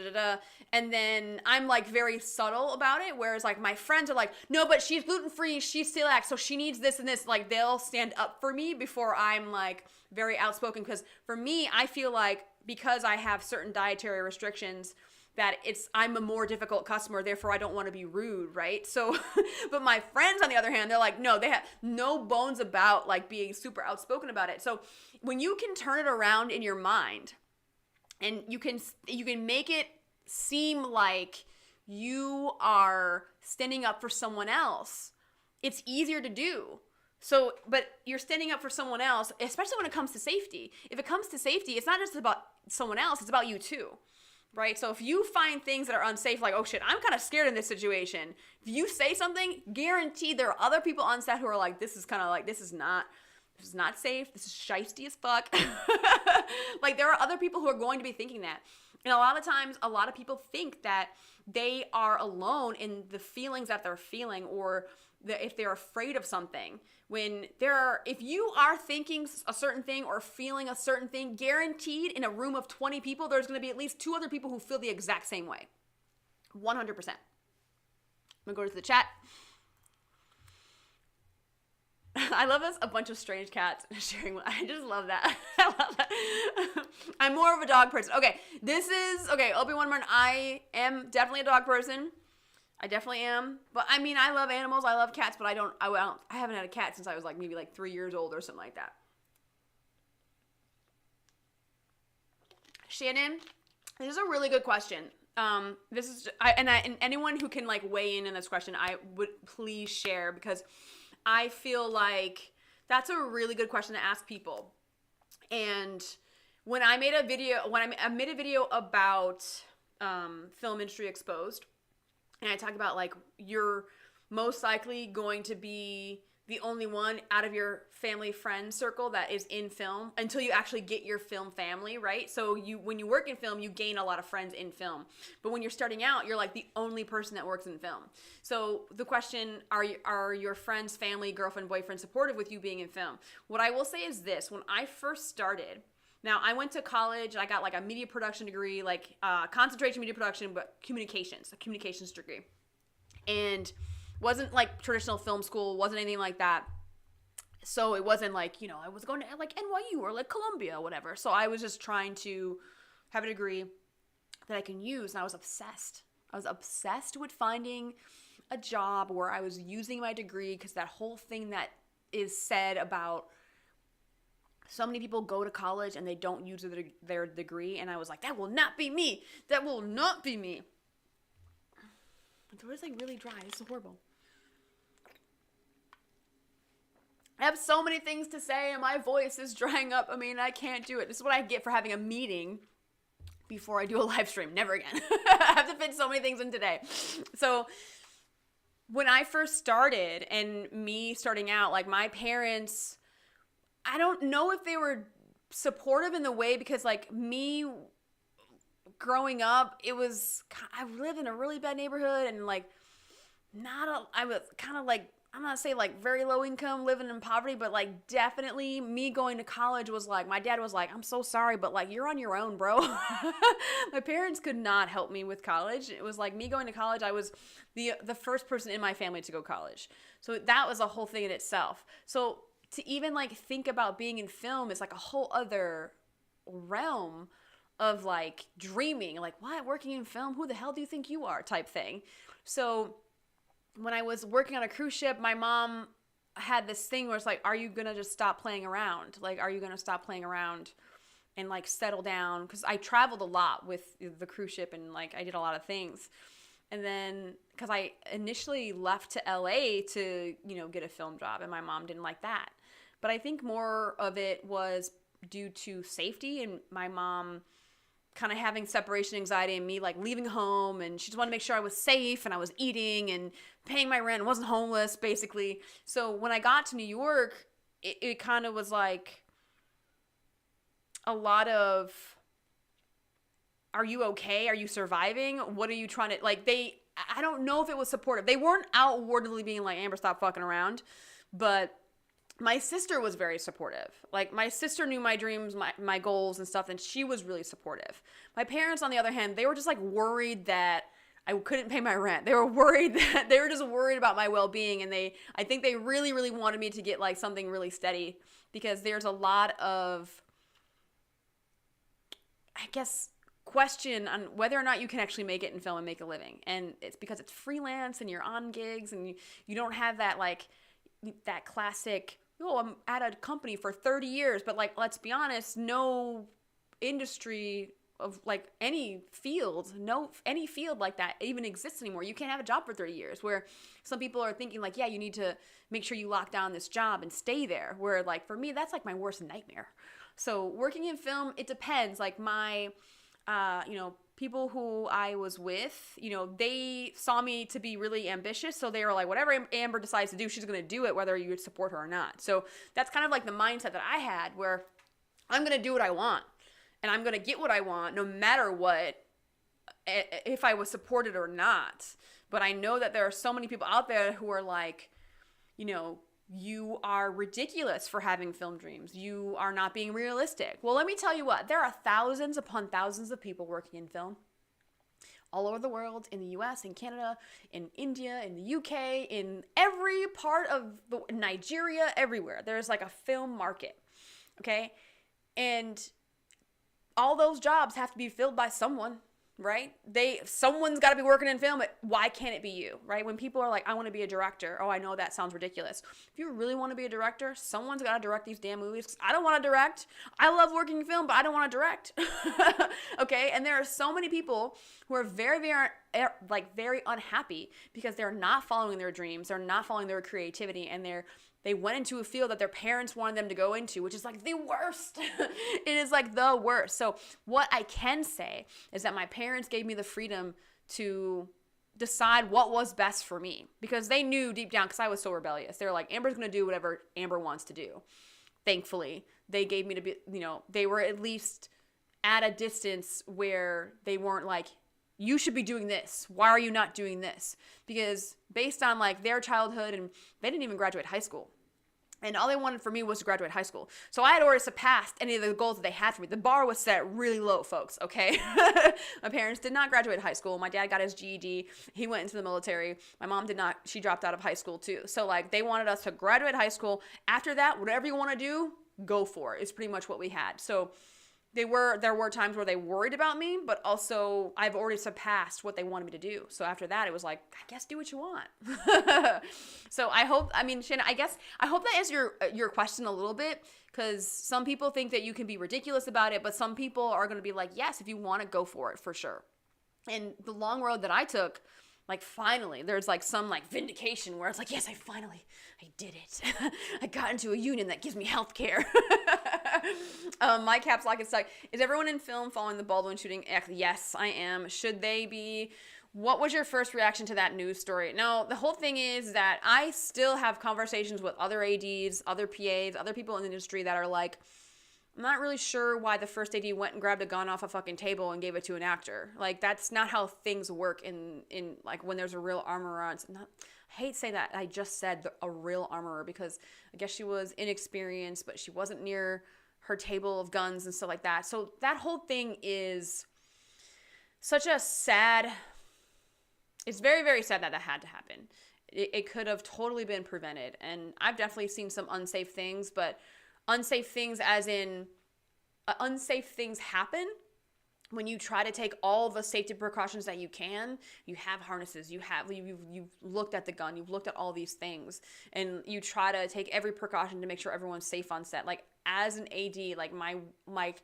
and then I'm like very subtle about it. Whereas like my friends are like, no, but she's gluten-free, she's celiac, so she needs this and this. Like they'll stand up for me before I'm like very outspoken. Because for me, I feel like because I have certain dietary restrictions, that I'm a more difficult customer, therefore I don't want to be rude, right? So, but my friends on the other hand, they're like, no, they have no bones about like being super outspoken about it. So when you can turn it around in your mind and you can make it seem like you are standing up for someone else, it's easier to do. So, but you're standing up for someone else, especially when it comes to safety. If it comes to safety, it's not just about someone else, it's about you too. Right? So if you find things that are unsafe, like, oh shit, I'm kind of scared in this situation. If you say something, guaranteed there are other people on set who are like, this is kind of like, this is not safe. This is shiesty as fuck. Like there are other people who are going to be thinking that. And a lot of times, a lot of people think that they are alone in the feelings that they're feeling, or if they're afraid of something. If you are thinking a certain thing or feeling a certain thing, guaranteed in a room of 20 people, there's going to be at least 2 other people who feel the exact same way. 100%. I'm going to go to the chat. I love this. A bunch of strange cats sharing. I just love that. I love that. I'm more of a dog person. Okay, Obi-Wan Martin. I am definitely a dog person. I definitely am. But I mean, I love animals. I love cats, but I haven't had a cat since I was like maybe like 3 years old or something like that. Shannon, this is a really good question. And anyone who can like weigh in this question, I would please share, because I feel like that's a really good question to ask people. And when I made a video, about film industry exposed, and I talk about like you're most likely going to be the only one out of your family friend circle that is in film until you actually get your film family, right? So when you work in film, you gain a lot of friends in film. But when you're starting out, you're like the only person that works in film. So the question, are your friends, family, girlfriend, boyfriend supportive with you being in film? What I will say is this: when I first started, now I went to college, I got like a media production degree, like concentration media production, but a communications degree. And wasn't like traditional film school, wasn't anything like that. So it wasn't like, I was going to like NYU or like Columbia or whatever. So I was just trying to have a degree that I can use. And I was obsessed. I was obsessed with finding a job where I was using my degree, because that whole thing that is said about so many people go to college and they don't use their degree. And I was like, that will not be me. That will not be me. The throat is like really dry. This is horrible. I have so many things to say and my voice is drying up. I mean, I can't do it. This is what I get for having a meeting before I do a live stream. Never again. I have to fit so many things in today. So when I first started and me starting out, like my parents, I don't know if they were supportive in the way, because like me growing up, I lived in a really bad neighborhood and like I was kind of like, I'm not saying like very low income, living in poverty, but like definitely me going to college was like, my dad was like, I'm so sorry, but like you're on your own, bro. My parents could not help me with college. It was like me going to college. I was the first person in my family to go to college. So that was a whole thing in itself. So to even like think about being in film is like a whole other realm of like dreaming, like what, working in film? Who the hell do you think you are? Type thing. So when I was working on a cruise ship, my mom had this thing where it's like, are you going to just stop playing around? Like, are you going to stop playing around and like settle down? Because I traveled a lot with the cruise ship and like I did a lot of things. And then because I initially left to LA to, get a film job, and my mom didn't like that. But I think more of it was due to safety and my mom kind of having separation anxiety and me like leaving home, and she just wanted to make sure I was safe and I was eating and paying my rent and wasn't homeless basically. So when I got to New York, it kind of was like a lot of, are you okay? Are you surviving? What are you trying to, like, I don't know if it was supportive. They weren't outwardly being like, Amber, stop fucking around. But my sister was very supportive. Like, my sister knew my dreams, my goals and stuff, and she was really supportive. My parents, on the other hand, they were just like worried that I couldn't pay my rent. They were just worried about my well-being, and I think they really, really wanted me to get like something really steady, because there's a lot of, I guess, question on whether or not you can actually make it in film and make a living. And it's because it's freelance and you're on gigs and you don't have that like that classic, I'm at a company for 30 years, but like, let's be honest, no industry of like any field like that even exists anymore. You can't have a job for 30 years, where some people are thinking like, yeah, you need to make sure you lock down this job and stay there, where like for me, that's like my worst nightmare. So working in film, it depends. Like my, people who I was with, they saw me to be really ambitious. So they were like, whatever Amber decides to do, she's going to do it, whether you support her or not. So that's kind of like the mindset that I had, where I'm going to do what I want and I'm going to get what I want no matter what, if I was supported or not. But I know that there are so many people out there who are like, you are ridiculous for having film dreams. You are not being realistic. Well, let me tell you what, there are thousands upon thousands of people working in film all over the world, in the US, in Canada, in India, in the UK, in every part of Nigeria, everywhere. There's like a film market, okay? And all those jobs have to be filled by someone, right? Someone's got to be working in film. Why can't it be you, right? When people are like, I want to be a director. Oh, I know that sounds ridiculous. If you really want to be a director, someone's got to direct these damn movies. I don't want to direct. I love working in film, but I don't want to direct. Okay? And there are so many people who are very, very, very unhappy because they're not following their dreams. They're not following their creativity, and they went into a field that their parents wanted them to go into, which is like the worst. It is like the worst. So what I can say is that my parents gave me the freedom to decide what was best for me, because they knew deep down, because I was so rebellious. They were like, Amber's going to do whatever Amber wants to do. Thankfully, they gave me to be, they were at least at a distance where they weren't like, you should be doing this. Why are you not doing this? Because based on like their childhood, and they didn't even graduate high school. And all they wanted for me was to graduate high school. So I had already surpassed any of the goals that they had for me. The bar was set really low, folks, okay? My parents did not graduate high school. My dad got his GED. He went into the military. My mom did not. She dropped out of high school too. So like they wanted us to graduate high school. After that, whatever you want to do, go for it. It's pretty much what we had. So there were times where they worried about me, but also I've already surpassed what they wanted me to do. So after that, it was like, I guess do what you want. So Shannon, I hope that answers your question a little bit, because some people think that you can be ridiculous about it, but some people are going to be like, yes, if you want to, go for it for sure. And the long road that I took Like, finally, there's like some like vindication where it's like, yes, I did it. I got into a union that gives me health care. My caps lock is stuck. Is everyone in film following the Baldwin shooting? Yes, I am. Should they be? What was your first reaction to that news story? No, the whole thing is that I still have conversations with other ADs, other PAs, other people in the industry that are like, I'm not really sure why the first AD went and grabbed a gun off a fucking table and gave it to an actor. Like, that's not how things work in like when there's a real armorer. It's not, I hate to say that. I just said a real armorer because I guess she was inexperienced, but she wasn't near her table of guns and stuff like that. So that whole thing is such a sad, it's very, very sad that had to happen. It could have totally been prevented. And I've definitely seen some unsafe things, but unsafe things as in unsafe things happen when you try to take all the safety precautions that you can. You have harnesses, you've looked at the gun, you've looked at all these things, and you try to take every precaution to make sure everyone's safe on set. Like, as an AD, like my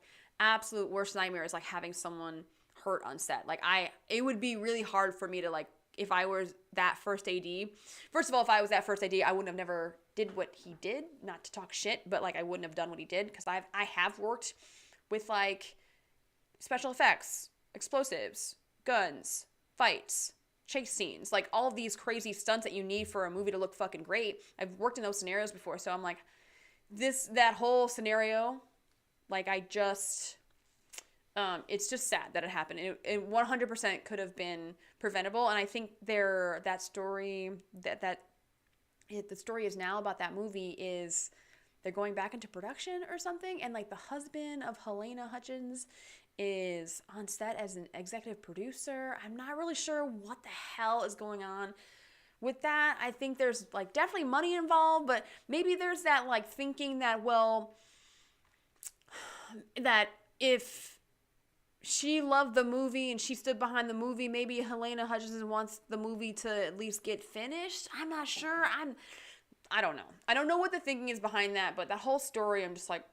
absolute worst nightmare is like having someone hurt on set. Like, it would be really hard for me to, like, if I was that first AD. First of all, if I was that first AD, I wouldn't have never did what he did. Not to talk shit, but like I wouldn't have done what he did because I have worked with like special effects, explosives, guns, fights, chase scenes, like all of these crazy stunts that you need for a movie to look fucking great. I've worked in those scenarios before, so I'm like, that whole scenario, like it's just sad that it happened. It 100% could have been preventable, and I think the story is now about that movie is they're going back into production or something, and like the husband of Helena Hutchins is on set as an executive producer. I'm not really sure what the hell is going on with that. I think there's like definitely money involved, but maybe there's that like thinking that, well, that if she loved the movie and she stood behind the movie, maybe Helena Hutchins wants the movie to at least get finished. I'm not sure. I don't know. I don't know what the thinking is behind that, but that whole story, I'm just like,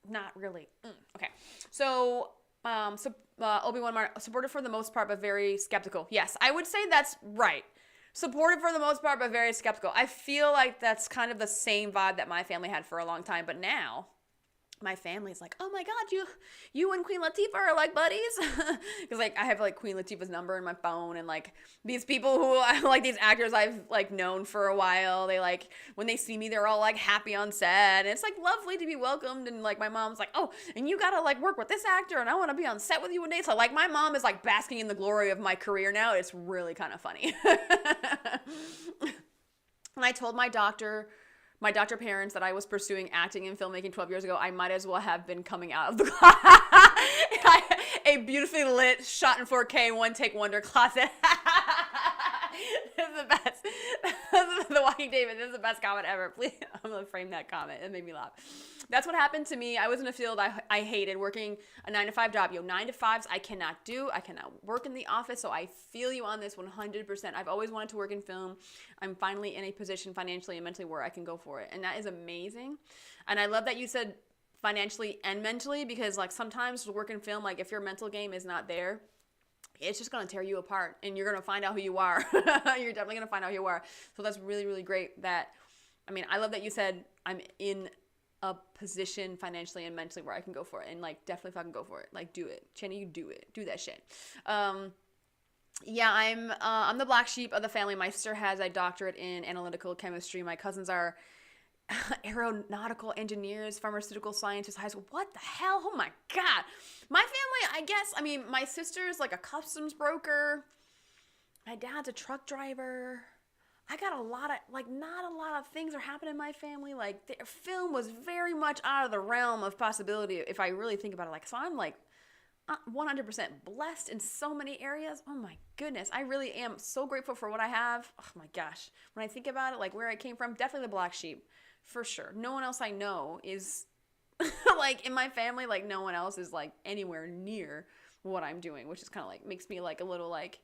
not really. Okay. So, Obi-Wan Martin, supportive for the most part, but very skeptical. Yes, I would say that's right. Supportive for the most part, but very skeptical. I feel like that's kind of the same vibe that my family had for a long time, but now my family's like, oh my God, you and Queen Latifah are like buddies. Because like I have like Queen Latifah's number in my phone, and like these people who like these actors I've like known for a while, they like when they see me they're all like happy on set, and it's like lovely to be welcomed. And like my mom's like, oh, and you gotta like work with this actor, and I want to be on set with you one day. So like my mom is like basking in the glory of my career now. It's really kind of funny. And I told my doctor parents that I was pursuing acting and filmmaking 12 years ago, I might as well have been coming out of the closet. A beautifully lit, shot in 4K, one take wonder closet. This is the best. The Walking David, this is the best comment ever. Please, I'm going to frame that comment. It made me laugh. That's what happened to me. I was in a field I hated, working a 9-to-5 job. 9-to-5s I cannot do. I cannot work in the office, so I feel you on this 100%. I've always wanted to work in film. I'm finally in a position financially and mentally where I can go for it, and that is amazing. And I love that you said financially and mentally, because like sometimes to work in film, like if your mental game is not there, it's just going to tear you apart, and you're going to find out who you are. You're definitely going to find out who you are. So that's really, really great that, I mean, I love that you said I'm in a position financially and mentally where I can go for it, and like definitely fucking go for it. Like do it. Channing, you do it. Do that shit. Yeah, I'm the black sheep of the family. My sister has a doctorate in analytical chemistry. My cousins are aeronautical engineers, pharmaceutical scientists, high school. What the hell? Oh my God. My family, I guess, I mean, my sister's like a customs broker. My dad's a truck driver. I got a lot of, like, not a lot of things are happening in my family. Like, the film was very much out of the realm of possibility if I really think about it. Like, so I'm like 100% blessed in so many areas. Oh my goodness. I really am so grateful for what I have. Oh my gosh. When I think about it, like where I came from, definitely the black sheep. For sure. No one else I know is like in my family, like no one else is like anywhere near what I'm doing, which is kind of like makes me like a little like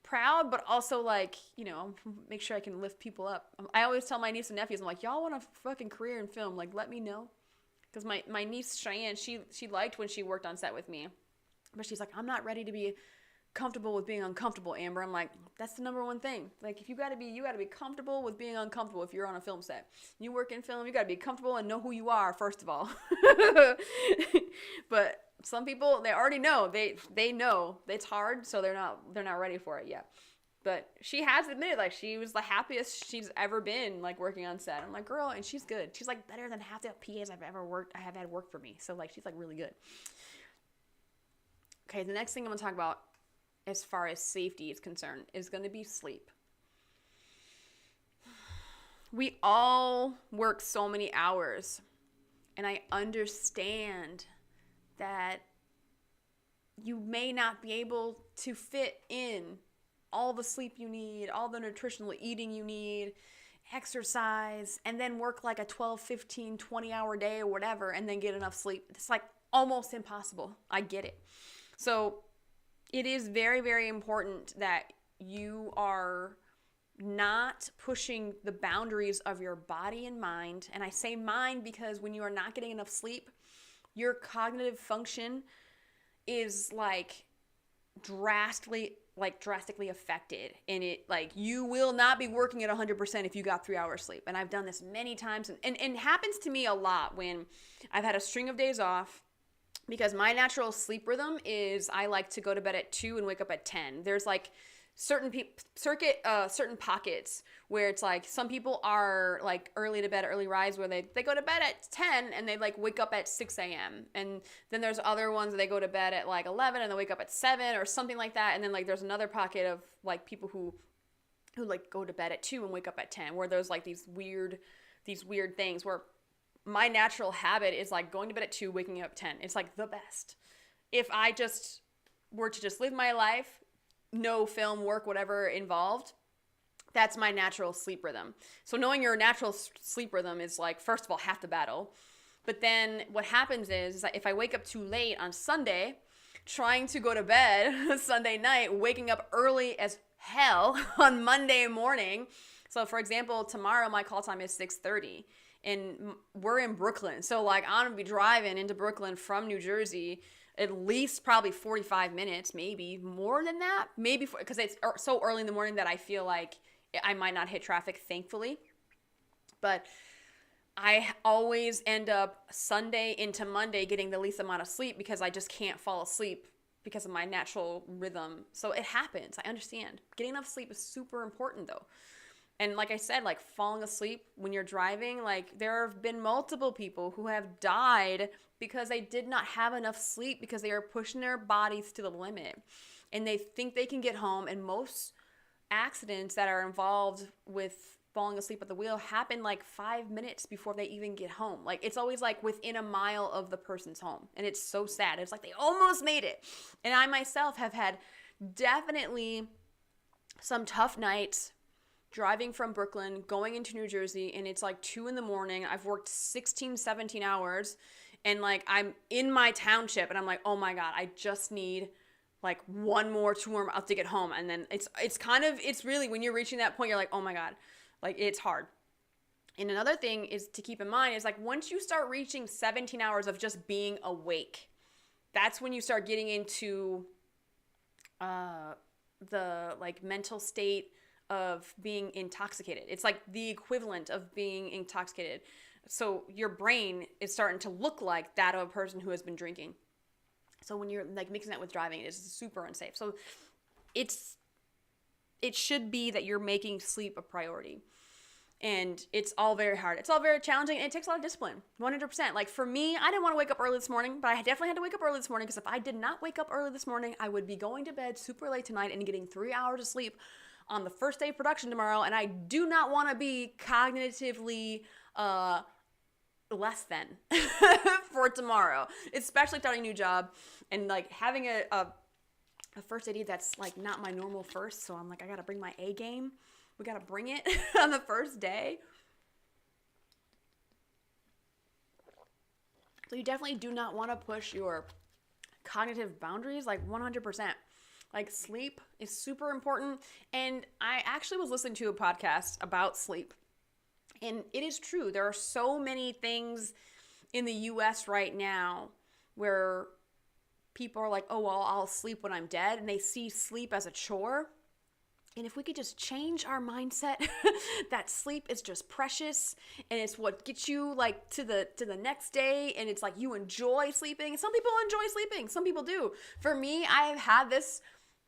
proud, but also like, you know, make sure I can lift people up. I always tell my niece and nephews, I'm like, y'all want a fucking career in film, like let me know. Because my niece Cheyenne, she liked when she worked on set with me, but she's like, I'm not ready to be comfortable with being uncomfortable, Amber. I'm like, that's the number one thing. Like, if you gotta be comfortable with being uncomfortable. If you're on a film set, you work in film, you gotta be comfortable and know who you are, first of all. But some people, they already know, they know it's hard, so they're not ready for it yet. But she has admitted, like, she was the happiest she's ever been, like, working on set. I'm like, girl, and she's good. She's, like, better than half the PAs I have had work for me. So, like, she's, like, really good. Okay, the next thing I'm going to talk about as far as safety is concerned is going to be sleep. We all work so many hours, and I understand that you may not be able to fit in all the sleep you need, all the nutritional eating you need, exercise, and then work like a 12, 15, 20-hour day or whatever, and then get enough sleep. It's like almost impossible. I get it. So it is very, very important that you are not pushing the boundaries of your body and mind. And I say mind because when you are not getting enough sleep, your cognitive function is like drastically affected, and it, like, you will not be working at 100% if you got 3 hours sleep. And I've done this many times, and it happens to me a lot when I've had a string of days off, because my natural sleep rhythm is I like to go to bed at 2 and wake up at 10. There's like certain pockets where it's like some people are like early to bed, early rise, where they go to bed at 10 and they like wake up at 6 a.m. And then there's other ones that they go to bed at like 11 and they wake up at 7 or something like that. And then like there's another pocket of like people who like go to bed at 2 and wake up at 10, where there's like these weird things where my natural habit is like going to bed at 2, waking up at 10. It's like the best. If I just were to just live my life, no film, work, whatever involved, that's my natural sleep rhythm. So knowing your natural sleep rhythm is like, first of all, half the battle. But then what happens is that if I wake up too late on Sunday, trying to go to bed Sunday night, waking up early as hell on Monday morning. So for example, tomorrow my call time is 6:30. And we're in Brooklyn. So like I'm going to be driving into Brooklyn from New Jersey at least probably 45 minutes, maybe more than that. Maybe because it's so early in the morning that I feel like I might not hit traffic, thankfully. But I always end up Sunday into Monday getting the least amount of sleep because I just can't fall asleep because of my natural rhythm. So it happens. I understand. Getting enough sleep is super important though. And like I said, like falling asleep when you're driving, like there have been multiple people who have died because they did not have enough sleep because they are pushing their bodies to the limit. And they think they can get home. And most accidents that are involved with falling asleep at the wheel happen like 5 minutes before they even get home. Like it's always like within a mile of the person's home. And it's so sad. It's like they almost made it. And I myself have had definitely some tough nights driving from Brooklyn, going into New Jersey, and it's like 2 a.m. I've worked 16, 17 hours, and like I'm in my township, and I'm like, oh my God, I just need like 2 more miles to get home. And then it's really, when you're reaching that point, you're like, oh my God, like it's hard. And another thing is to keep in mind is like once you start reaching 17 hours of just being awake, that's when you start getting into the like mental state of being intoxicated. It's like the equivalent of being intoxicated. So your brain is starting to look like that of a person who has been drinking. So when you're like mixing that with driving, it is super unsafe. So it should be that you're making sleep a priority. And it's all very hard. It's all very challenging, and it takes a lot of discipline, 100%. Like for me, I didn't want to wake up early this morning, but I definitely had to wake up early this morning because if I did not wake up early this morning, I would be going to bed super late tonight and getting 3 hours of sleep on the first day of production tomorrow, and I do not want to be cognitively less than for tomorrow, especially starting a new job and like having a first AD that's like not my normal first. So I'm like, I got to bring my A game. We got to bring it on the first day. So you definitely do not want to push your cognitive boundaries, like 100%. Like sleep is super important. And I actually was listening to a podcast about sleep. And it is true. There are so many things in the US right now where people are like, oh, well, I'll sleep when I'm dead. And they see sleep as a chore. And if we could just change our mindset that sleep is just precious and it's what gets you like to the next day, and it's like you enjoy sleeping. Some people enjoy sleeping. Some people do. For me, I have had this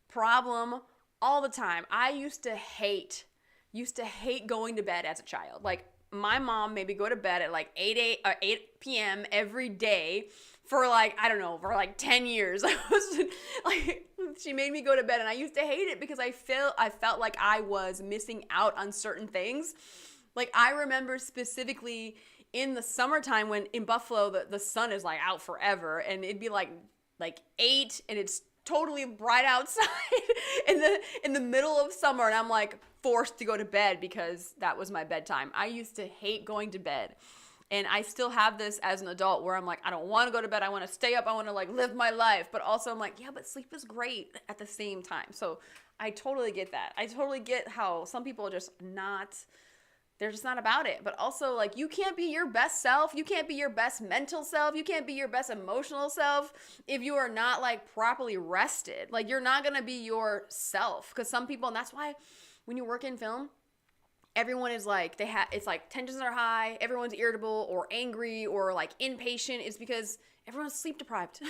problem all the time. I used to hate going to bed as a child. Like, my mom made me go to bed at like 8 p.m. every day for like, I don't know, for like 10 years. I was like, she made me go to bed, and I used to hate it because I felt like I was missing out on certain things. Like, I remember specifically in the summertime when in Buffalo, the sun is like out forever, and it'd be like 8 and it's totally bright outside in the middle of summer, and I'm like forced to go to bed because that was my bedtime. I used to hate going to bed. And I still have this as an adult where I'm like, I don't want to go to bed. I want to stay up. I want to like live my life. But also I'm like, yeah, but sleep is great at the same time. So I totally get that. I totally get how some people are just not, they're just not about it. But also, like, you can't be your best self. You can't be your best mental self. You can't be your best emotional self if you are not like properly rested. Like, you're not going to be yourself. Because some people, and that's why when you work in film, everyone is like, it's like tensions are high, everyone's irritable or angry or like impatient. It's because everyone's sleep deprived.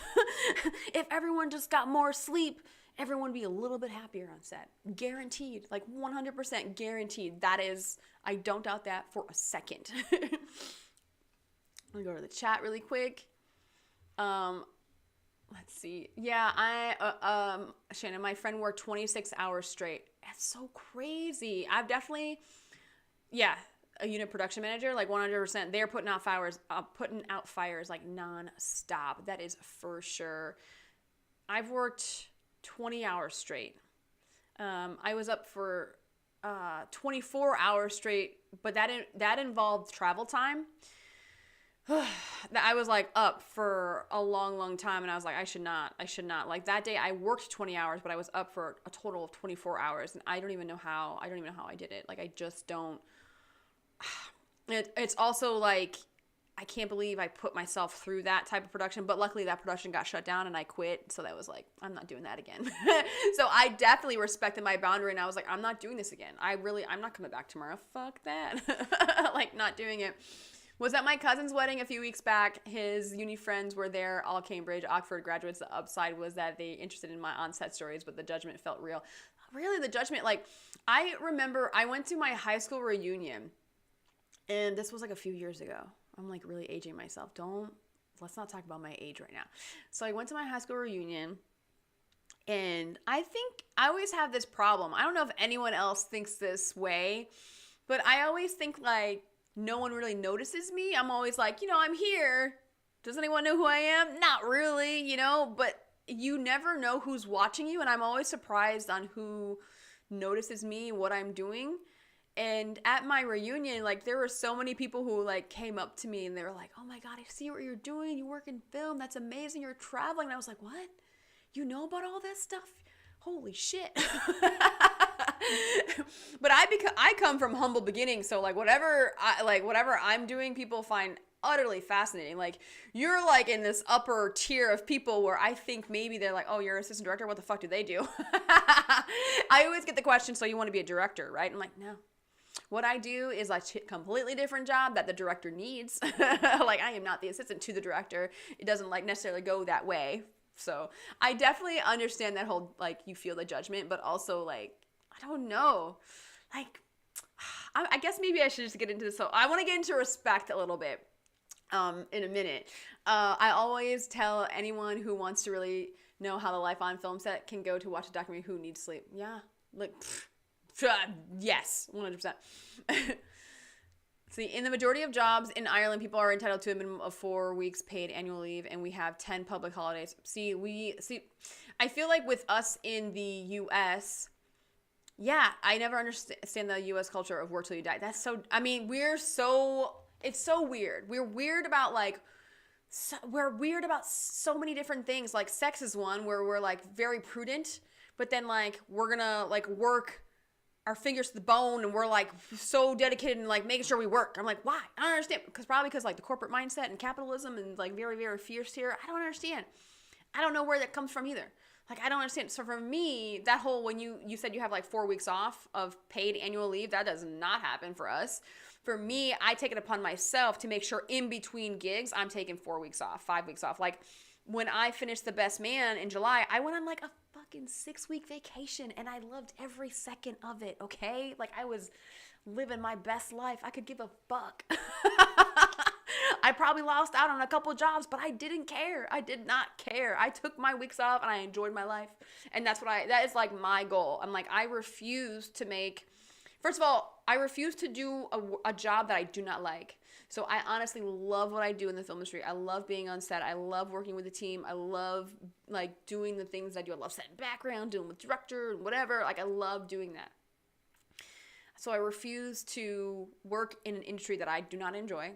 If everyone just got more sleep, everyone would be a little bit happier on set. Guaranteed, like 100% guaranteed. That is, I don't doubt that for a second. Let me go to the chat really quick. Let's see. Yeah, Shannon, my friend worked 26 hours straight. That's so crazy. I've definitely, yeah, a unit production manager, like 100%. They're putting out fires like nonstop. That is for sure. I've worked 20 hours straight. I was up for 24 hours straight, but that involved travel time. I was like up for a long time, and I was like, I should not. Like, that day I worked 20 hours, but I was up for a total of 24 hours, and I don't even know how I did it. Like, I just don't. It's also like, I can't believe I put myself through that type of production, but luckily that production got shut down and I quit. So that was like, I'm not doing that again. So I definitely respected my boundary, and I was like, I'm not doing this again. I'm not coming back tomorrow. Fuck that. Like, not doing it. Was at my cousin's wedding a few weeks back. His uni friends were there, all Cambridge, Oxford graduates. The upside was that they interested in my on-set stories, but the judgment felt real. Really, the judgment, like, I remember I went to my high school reunion, and this was like a few years ago. I'm like really aging myself. Let's not talk about my age right now. So I went to my high school reunion, and I think I always have this problem. I don't know if anyone else thinks this way, but I always think like, no one really notices me. I'm always like, I'm here. Does anyone know who I am? Not really, but you never know who's watching you. And I'm always surprised on who notices me, what I'm doing. And at my reunion, like, there were so many people who like came up to me and they were like, oh my God, I see what you're doing. You work in film. That's amazing. You're traveling. And I was like, what? You know about all this stuff? Holy shit. But I come from humble beginnings, so like whatever I'm doing, people find utterly fascinating. Like, you're like in this upper tier of people where I think maybe they're like, oh, you're an assistant director, what the fuck do they do? I always get the question, so you want to be a director, right? I'm like, no. What I do is a completely different job that the director needs. Like, I am not the assistant to the director. It doesn't like necessarily go that way. So I definitely understand that whole, like, you feel the judgment, but also like, I don't know. Like, I guess maybe I should just get into this. So I want to get into respect a little bit in a minute. I always tell anyone who wants to really know how the life on film set can go to watch a documentary Who Needs Sleep. Yeah, like, yes, 100%. See, in the majority of jobs in Ireland, people are entitled to a minimum of 4 weeks paid annual leave, and we have 10 public holidays. I feel like with us in the U.S., yeah, I never understand the U.S. culture of work till you die. That's so, I mean, it's so weird. We're weird about so many different things. Like, sex is one where we're like very prudent, but then like we're gonna like work our fingers to the bone, and we're like so dedicated and like making sure we work. I'm like, why? I don't understand. Probably because like the corporate mindset and capitalism and like very, very fierce here. I don't understand. I don't know where that comes from either. Like, I don't understand. So for me, that whole, when you said you have like 4 weeks off of paid annual leave, that does not happen for us. For me, I take it upon myself to make sure in between gigs, I'm taking 4 weeks off, 5 weeks off. Like, when I finished The Best Man in July, I went on like a fucking 6-week vacation and I loved every second of it, okay? Like, I was living my best life. I could give a fuck. I probably lost out on a couple jobs, but I didn't care. I did not care. I took my weeks off and I enjoyed my life. And that is like my goal. I'm like, I refuse to make, first of all, I refuse to do a job that I do not like. So I honestly love what I do in the film industry. I love being on set. I love working with the team. I love like doing the things I do. I love setting background, doing with director and whatever. Like, I love doing that. So I refuse to work in an industry that I do not enjoy.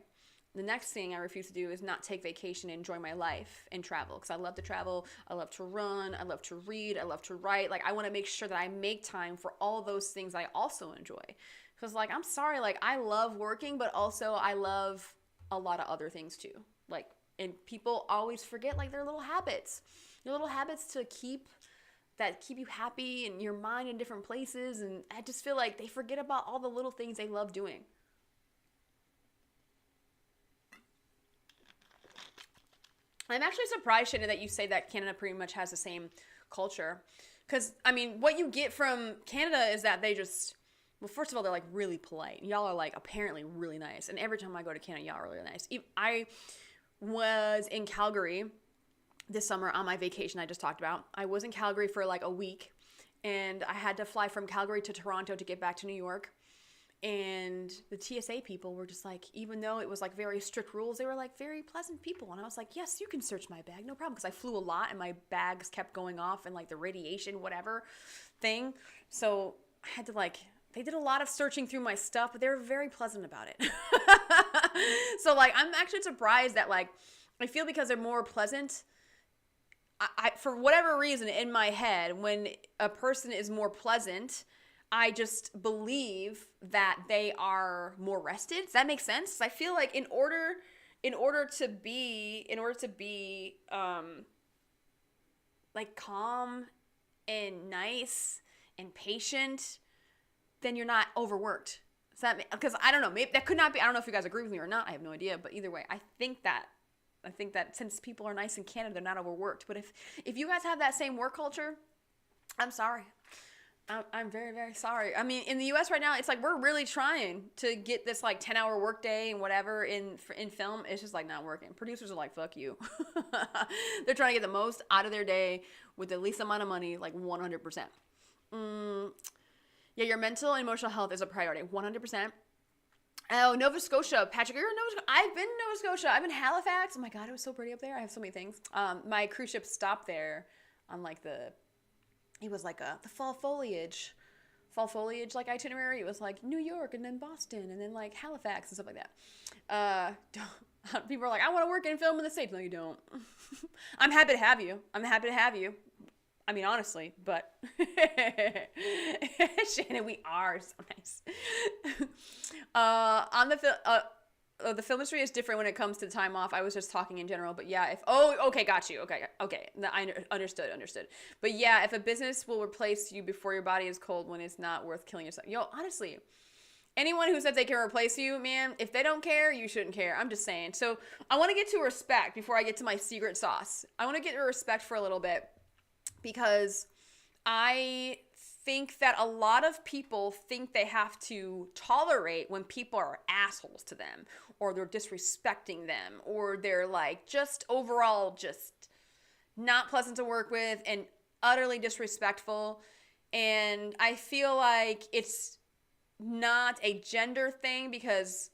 The next thing I refuse to do is not take vacation and enjoy my life and travel, because I love to travel. I love to run. I love to read. I love to write. Like, I want to make sure that I make time for all those things I also enjoy. Because, like, I'm sorry, like, I love working, but also I love a lot of other things too. Like, and people always forget, like, their little habits. Your little habits to keep you happy and your mind in different places. And I just feel like they forget about all the little things they love doing. I'm actually surprised, Shannon, that you say that Canada pretty much has the same culture. Because, I mean, what you get from Canada is that they just, well, first of all, they're like really polite. Y'all are like apparently really nice. And every time I go to Canada, y'all are really nice. I was in Calgary this summer on my vacation I just talked about. I was in Calgary for like a week. And I had to fly from Calgary to Toronto to get back to New York. And the TSA people were just like, even though it was like very strict rules, they were like very pleasant people. And I was like, yes, you can search my bag, no problem. Because I flew a lot and my bags kept going off and like the radiation, whatever thing. So I had to like, they did a lot of searching through my stuff, but they were very pleasant about it. So like, I'm actually surprised that like, I feel because they're more pleasant, I for whatever reason in my head, when a person is more pleasant, I just believe that they are more rested. Does that make sense? I feel like in order to be like calm and nice and patient, then you're not overworked. Does that make, because I don't know, maybe that could not be, I don't know if you guys agree with me or not. I have no idea, but either way, I think that since people are nice in Canada, they're not overworked. But if you guys have that same work culture, I'm sorry. I'm very, very sorry. I mean, in the U.S. right now, it's like we're really trying to get this like 10-hour workday and whatever in film. It's just like not working. Producers are like, fuck you. They're trying to get the most out of their day with the least amount of money, like 100%. Yeah, your mental and emotional health is a priority, 100%. Oh, Nova Scotia. Patrick, you're in Nova Scotia. I've been in Nova Scotia. I've been in Halifax. Oh my God, it was so pretty up there. I have so many things. My cruise ship stopped there on like it was like the fall foliage like itinerary. It was like New York and then Boston and then like Halifax and stuff like that. People are like, I want to work in film in the States. No, you don't. I'm happy to have you. I mean, honestly, but Shannon, we are so nice. The film industry is different when it comes to time off. I was just talking in general, but yeah, okay, got you. Okay. I understood. But yeah, if a business will replace you before your body is cold when it's not worth killing yourself. Yo, honestly, anyone who says they can replace you, man, if they don't care, you shouldn't care. I'm just saying. So I want to get to respect before I get to my secret sauce. I want to get to respect for a little bit because I think that a lot of people think they have to tolerate when people are assholes to them or they're disrespecting them or they're like just overall just not pleasant to work with and utterly disrespectful. And I feel like it's not a gender thing because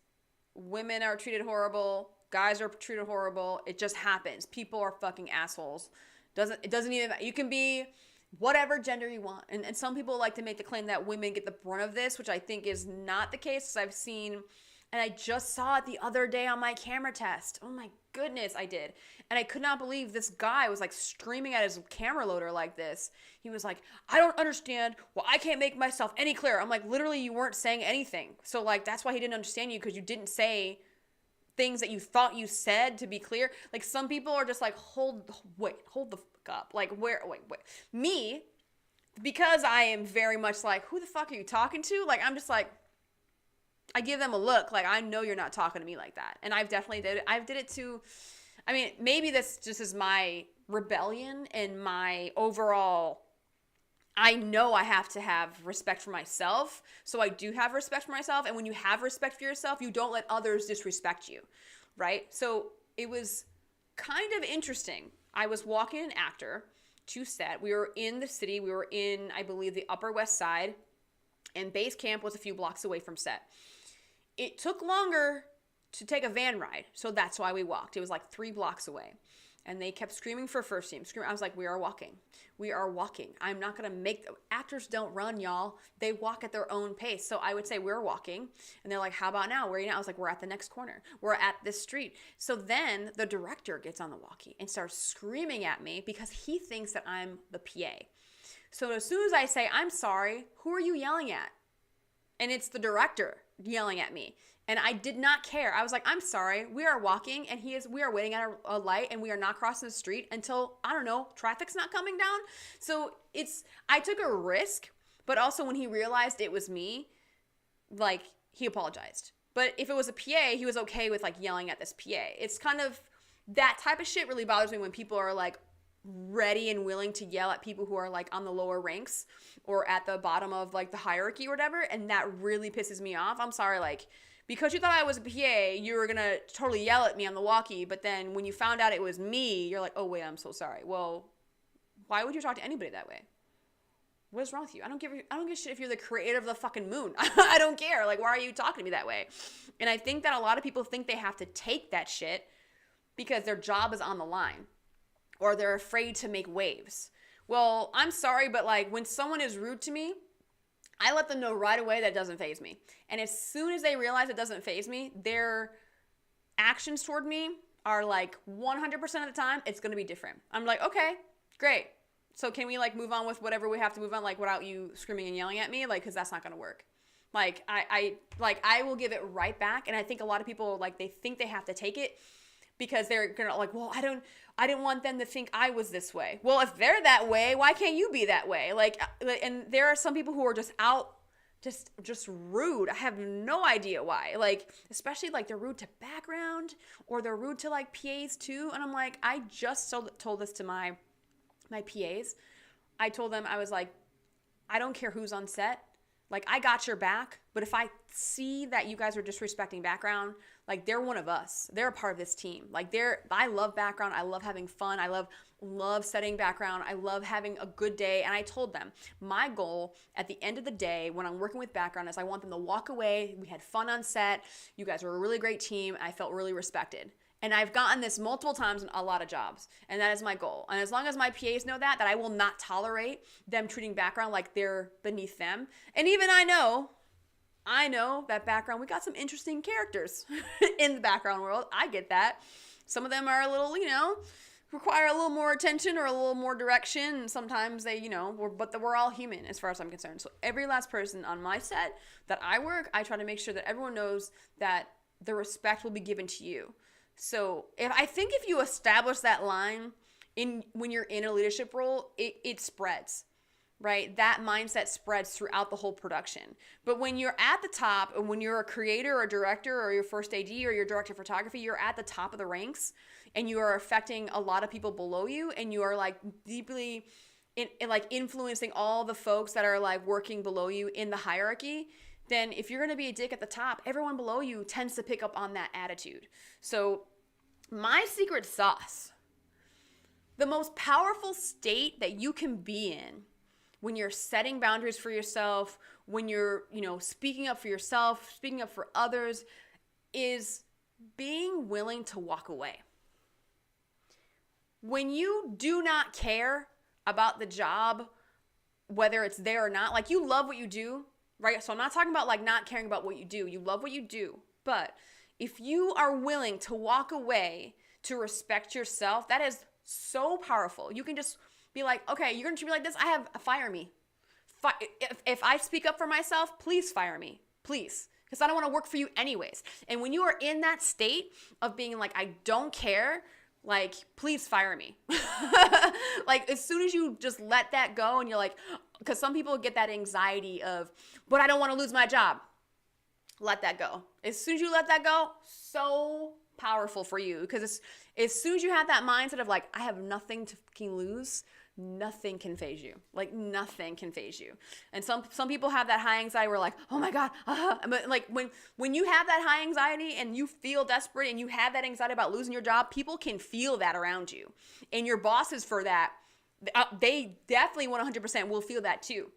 women are treated horrible, guys are treated horrible. It just happens. People are fucking assholes. It doesn't even matter. You can be whatever gender you want. And some people like to make the claim that women get the brunt of this, which I think is not the case. Because I've seen, and I just saw it the other day on my camera test. Oh my goodness, I did. And I could not believe this guy was like screaming at his camera loader like this. He was like, I don't understand. Well, I can't make myself any clearer. I'm like, literally, you weren't saying anything. So like, that's why he didn't understand you, because you didn't say things that you thought you said to be clear. Like some people are just like, hold the up. Like, wait. Me, because I am very much like, who the fuck are you talking to? Like, I'm just like, I give them a look. Like, I know you're not talking to me like that. And I've definitely did it. I've did it too. I mean, maybe this just is my rebellion and my overall, I know I have to have respect for myself. So I do have respect for myself. And when you have respect for yourself, you don't let others disrespect you, right? So it was kind of interesting. I was walking an actor to set. We were in the city. We were in, I believe, the Upper West Side. And base camp was a few blocks away from set. It took longer to take a van ride. So that's why we walked. It was like 3 blocks away. And they kept screaming for first team. I was like, we are walking. We are walking. I'm not going to make... Actors don't run, y'all. They walk at their own pace. So I would say, we're walking. And they're like, how about now? Where are you now? I was like, we're at the next corner. We're at this street. So then the director gets on the walkie and starts screaming at me because he thinks that I'm the PA. So as soon as I say, I'm sorry, who are you yelling at? And it's the director yelling at me. And I did not care. I was like, I'm sorry. We are walking and we are waiting at a light and we are not crossing the street until, I don't know, traffic's not coming down. So I took a risk, but also when he realized it was me, like, he apologized. But if it was a PA, he was okay with like yelling at this PA. It's kind of, that type of shit really bothers me when people are like ready and willing to yell at people who are like on the lower ranks or at the bottom of like the hierarchy or whatever. And that really pisses me off. I'm sorry, like, because you thought I was a PA, you were going to totally yell at me on the walkie. But then when you found out it was me, you're like, oh, wait, I'm so sorry. Well, why would you talk to anybody that way? What is wrong with you? I don't give a shit if you're the creator of the fucking moon. I don't care. Like, why are you talking to me that way? And I think that a lot of people think they have to take that shit because their job is on the line or they're afraid to make waves. Well, I'm sorry, but like when someone is rude to me, I let them know right away that it doesn't faze me. And as soon as they realize it doesn't faze me, their actions toward me are like 100% of the time, it's going to be different. I'm like, okay, great. So can we like move on with whatever we have to move on, like without you screaming and yelling at me? Like, cause that's not going to work. Like I will give it right back. And I think a lot of people, like, they think they have to take it because they're going to like, well, I didn't want them to think I was this way. Well, if they're that way, why can't you be that way? Like, and there are some people who are just out, just rude. I have no idea why. Like, especially like they're rude to background or they're rude to like PAs too. And I'm like, I just told this to my PAs. I told them, I was like, I don't care who's on set. Like, I got your back, but if I see that you guys are disrespecting background, like, they're one of us. They're a part of this team. Like, I love background. I love having fun. I love setting background. I love having a good day. And I told them, my goal at the end of the day when I'm working with background is I want them to walk away. We had fun on set. You guys were a really great team. I felt really respected. And I've gotten this multiple times in a lot of jobs. And that is my goal. And as long as my PAs know that I will not tolerate them treating background like they're beneath them. And even I know that background, we got some interesting characters in the background world. I get that. Some of them are a little, require a little more attention or a little more direction. And sometimes they, but we're all human as far as I'm concerned. So every last person on my set that I work, I try to make sure that everyone knows that the respect will be given to you. So if you establish that line when you're in a leadership role, it spreads, right? That mindset spreads throughout the whole production. But when you're at the top, and when you're a creator or director or your first AD or your director of photography, you're at the top of the ranks and you are affecting a lot of people below you and you are like deeply influencing all the folks that are like working below you in the hierarchy. Then if you're going to be a dick at the top, everyone below you tends to pick up on that attitude. So my secret sauce, the most powerful state that you can be in when you're setting boundaries for yourself, when you're, speaking up for yourself, speaking up for others, is being willing to walk away. When you do not care about the job, whether it's there or not, like you love what you do, right? So I'm not talking about like not caring about what you do. You love what you do. But if you are willing to walk away to respect yourself, that is so powerful. You can just be like, okay, you're going to treat me like this. Fire me. If I speak up for myself, please fire me. Please. Because I don't want to work for you anyways. And when you are in that state of being like, I don't care, like, please fire me. Like, as soon as you just let that go and you're like, because some people get that anxiety of, but I don't want to lose my job. Let that go. As soon as you let that go, so powerful for you. Because as soon as you have that mindset of like, I have nothing to fucking lose, nothing can phase you. Like, nothing can phase you. And some people have that high anxiety where like, oh my God. But like when you have that high anxiety and you feel desperate and you have that anxiety about losing your job, people can feel that around you. And your bosses for that, they definitely 100% will feel that too.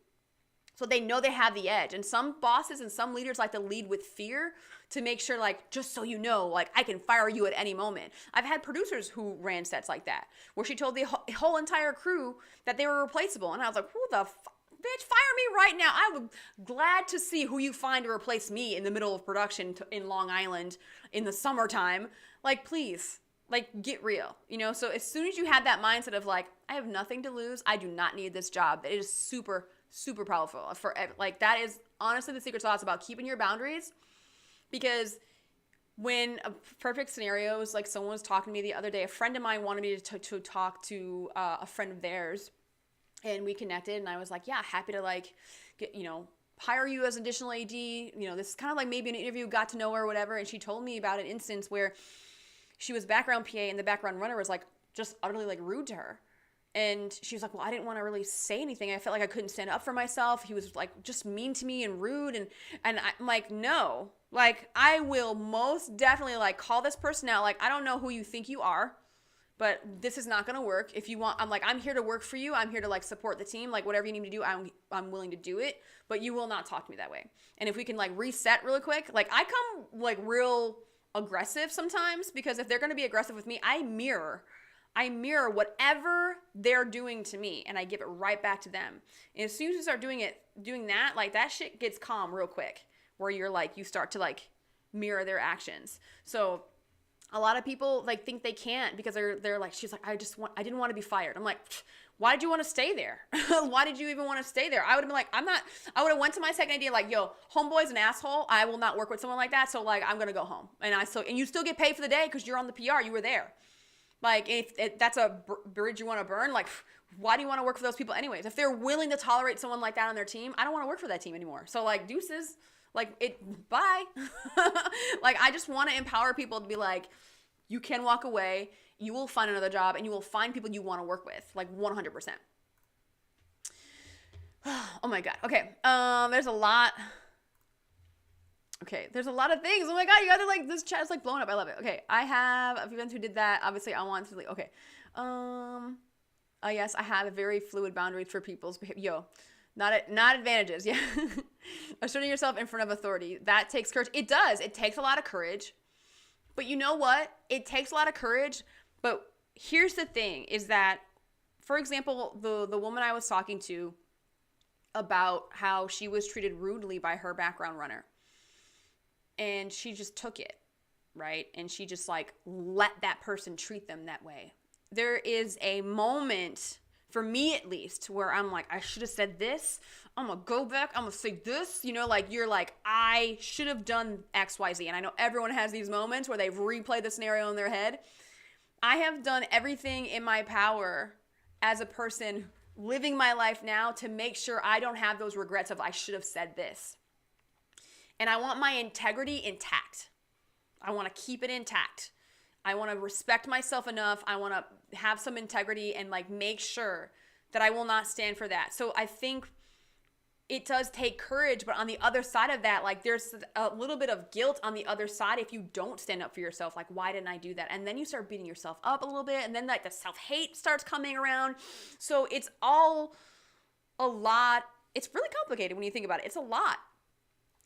So they know they have the edge. And some bosses and some leaders like to lead with fear to make sure, like, just so you know, like, I can fire you at any moment. I've had producers who ran sets like that, where she told the whole entire crew that they were replaceable. And I was like, who the bitch, fire me right now. I'm glad to see who you find to replace me in the middle of production in Long Island in the summertime. Like, please, like, get real, you know? So as soon as you have that mindset of like, I have nothing to lose, I do not need this job, it is super, super powerful. Like, that is honestly the secret sauce about keeping your boundaries. Because when a perfect scenario is like, someone was talking to me the other day, a friend of mine wanted me to talk to a friend of theirs, and we connected, and I was like, yeah, happy to like get, hire you as an additional AD. This is kind of like maybe an interview, got to know her or whatever. And she told me about an instance where she was background PA and the background runner was like just utterly like rude to her. And she was like, well, I didn't want to really say anything. I felt like I couldn't stand up for myself. He was like just mean to me and rude. And I'm like, no, like, I will most definitely like call this person out. Like, I don't know who you think you are, but this is not going to work. If you want, I'm here to work for you. I'm here to like support the team. Like, whatever you need me to do, I'm willing to do it, but you will not talk to me that way. And if we can like reset really quick, like, I come like real aggressive sometimes, because if they're going to be aggressive with me, I mirror whatever they're doing to me, and I give it right back to them. And as soon as you start doing that, like, that shit gets calm real quick, where you're like, you start to like mirror their actions. So a lot of people like think they can't because they're like, she's like, I didn't want to be fired. I'm like, why did you want to stay there? Why did you even want to stay there? I would have been like, I would have went to my second idea like, yo, homeboy's an asshole. I will not work with someone like that. So like, I'm going to go home. And you still get paid for the day because you're on the PR. You were there. Like, if that's a bridge you want to burn, like, why do you want to work for those people anyways? If they're willing to tolerate someone like that on their team, I don't want to work for that team anymore. So like, deuces, like, bye. Like, I just want to empower people to be like, you can walk away, you will find another job, and you will find people you want to work with, like 100%. Oh my God. Okay. There's a lot of things. Oh my God, you guys are like, this chat is like blowing up. I love it. Okay, I have a few friends who did that. Obviously, I want to like, okay. Yes, I have a very fluid boundaries for people's behavior. Not advantages. Yeah. Asserting yourself in front of authority. That takes courage. It does. It takes a lot of courage. But you know what? It takes a lot of courage. But here's the thing is that, for example, the woman I was talking to about how she was treated rudely by her background runner. And she just took it, right? And she just like let that person treat them that way. There is a moment, for me at least, where I'm like, I should have said this. I'm going to go back. I'm going to say this. Like, you're like, I should have done X, Y, Z. And I know everyone has these moments where they've replayed the scenario in their head. I have done everything in my power as a person living my life now to make sure I don't have those regrets of I should have said this. And I want my integrity intact. I want to keep it intact. I want to respect myself enough. I want to have some integrity and like make sure that I will not stand for that. So I think it does take courage, but on the other side of that, like, there's a little bit of guilt on the other side if you don't stand up for yourself. Like, why didn't I do that? And then you start beating yourself up a little bit, and then like the self-hate starts coming around. So it's all a lot. It's really complicated when you think about it. It's a lot.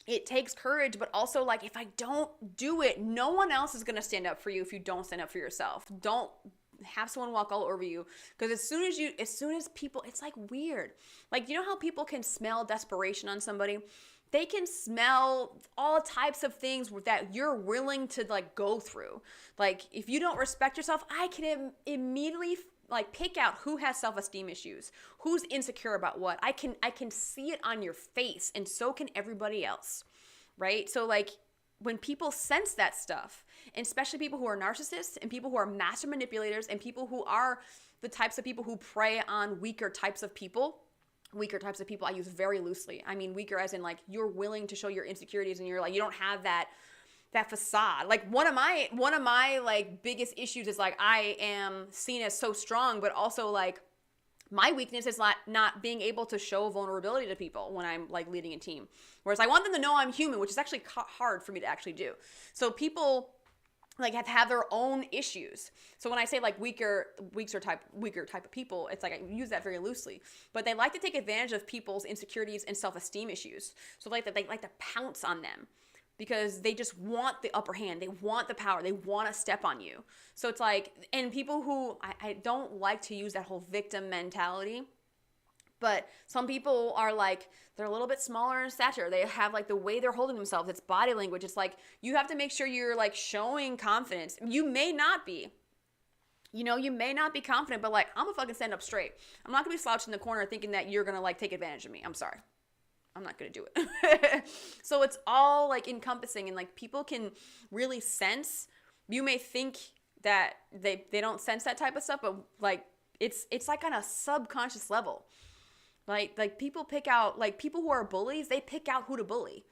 It takes courage, but also like, if I don't do it, no one else is going to stand up for you if you don't stand up for yourself. Don't have someone walk all over you. Because as soon as people, it's like weird. Like, you know how people can smell desperation on somebody? They can smell all types of things that you're willing to like go through. Like, if you don't respect yourself, I can immediately like pick out who has self-esteem issues, who's insecure about what. I can see it on your face, and so can everybody else, right? So like, when people sense that stuff, and especially people who are narcissists and people who are master manipulators and people who are the types of people who prey on weaker types of people I use very loosely. I mean weaker as in like you're willing to show your insecurities and you're like, you don't have that facade. Like one of my like biggest issues is like I am seen as so strong, but also like my weakness is not being able to show vulnerability to people when I'm like leading a team. Whereas I want them to know I'm human, which is actually hard for me to actually do. So people like have their own issues. So when I say like weaker type of people, it's like I use that very loosely. But they like to take advantage of people's insecurities and self-esteem issues. So like that they like to pounce on them, because they just want the upper hand. They want the power. They want to step on you. So it's like, and people who, I don't like to use that whole victim mentality, but some people are like, they're a little bit smaller in stature. They have like the way they're holding themselves. It's body language. It's like, you have to make sure you're like showing confidence. You may not be. You may not be confident, but like, I'm gonna fucking stand up straight. I'm not gonna be slouched in the corner thinking that you're gonna like take advantage of me. I'm sorry. I'm not going to do it. So it's all like encompassing, and like people can really sense. You may think that they don't sense that type of stuff, but like it's like on a subconscious level. Like people pick out, like people who are bullies, they pick out who to bully.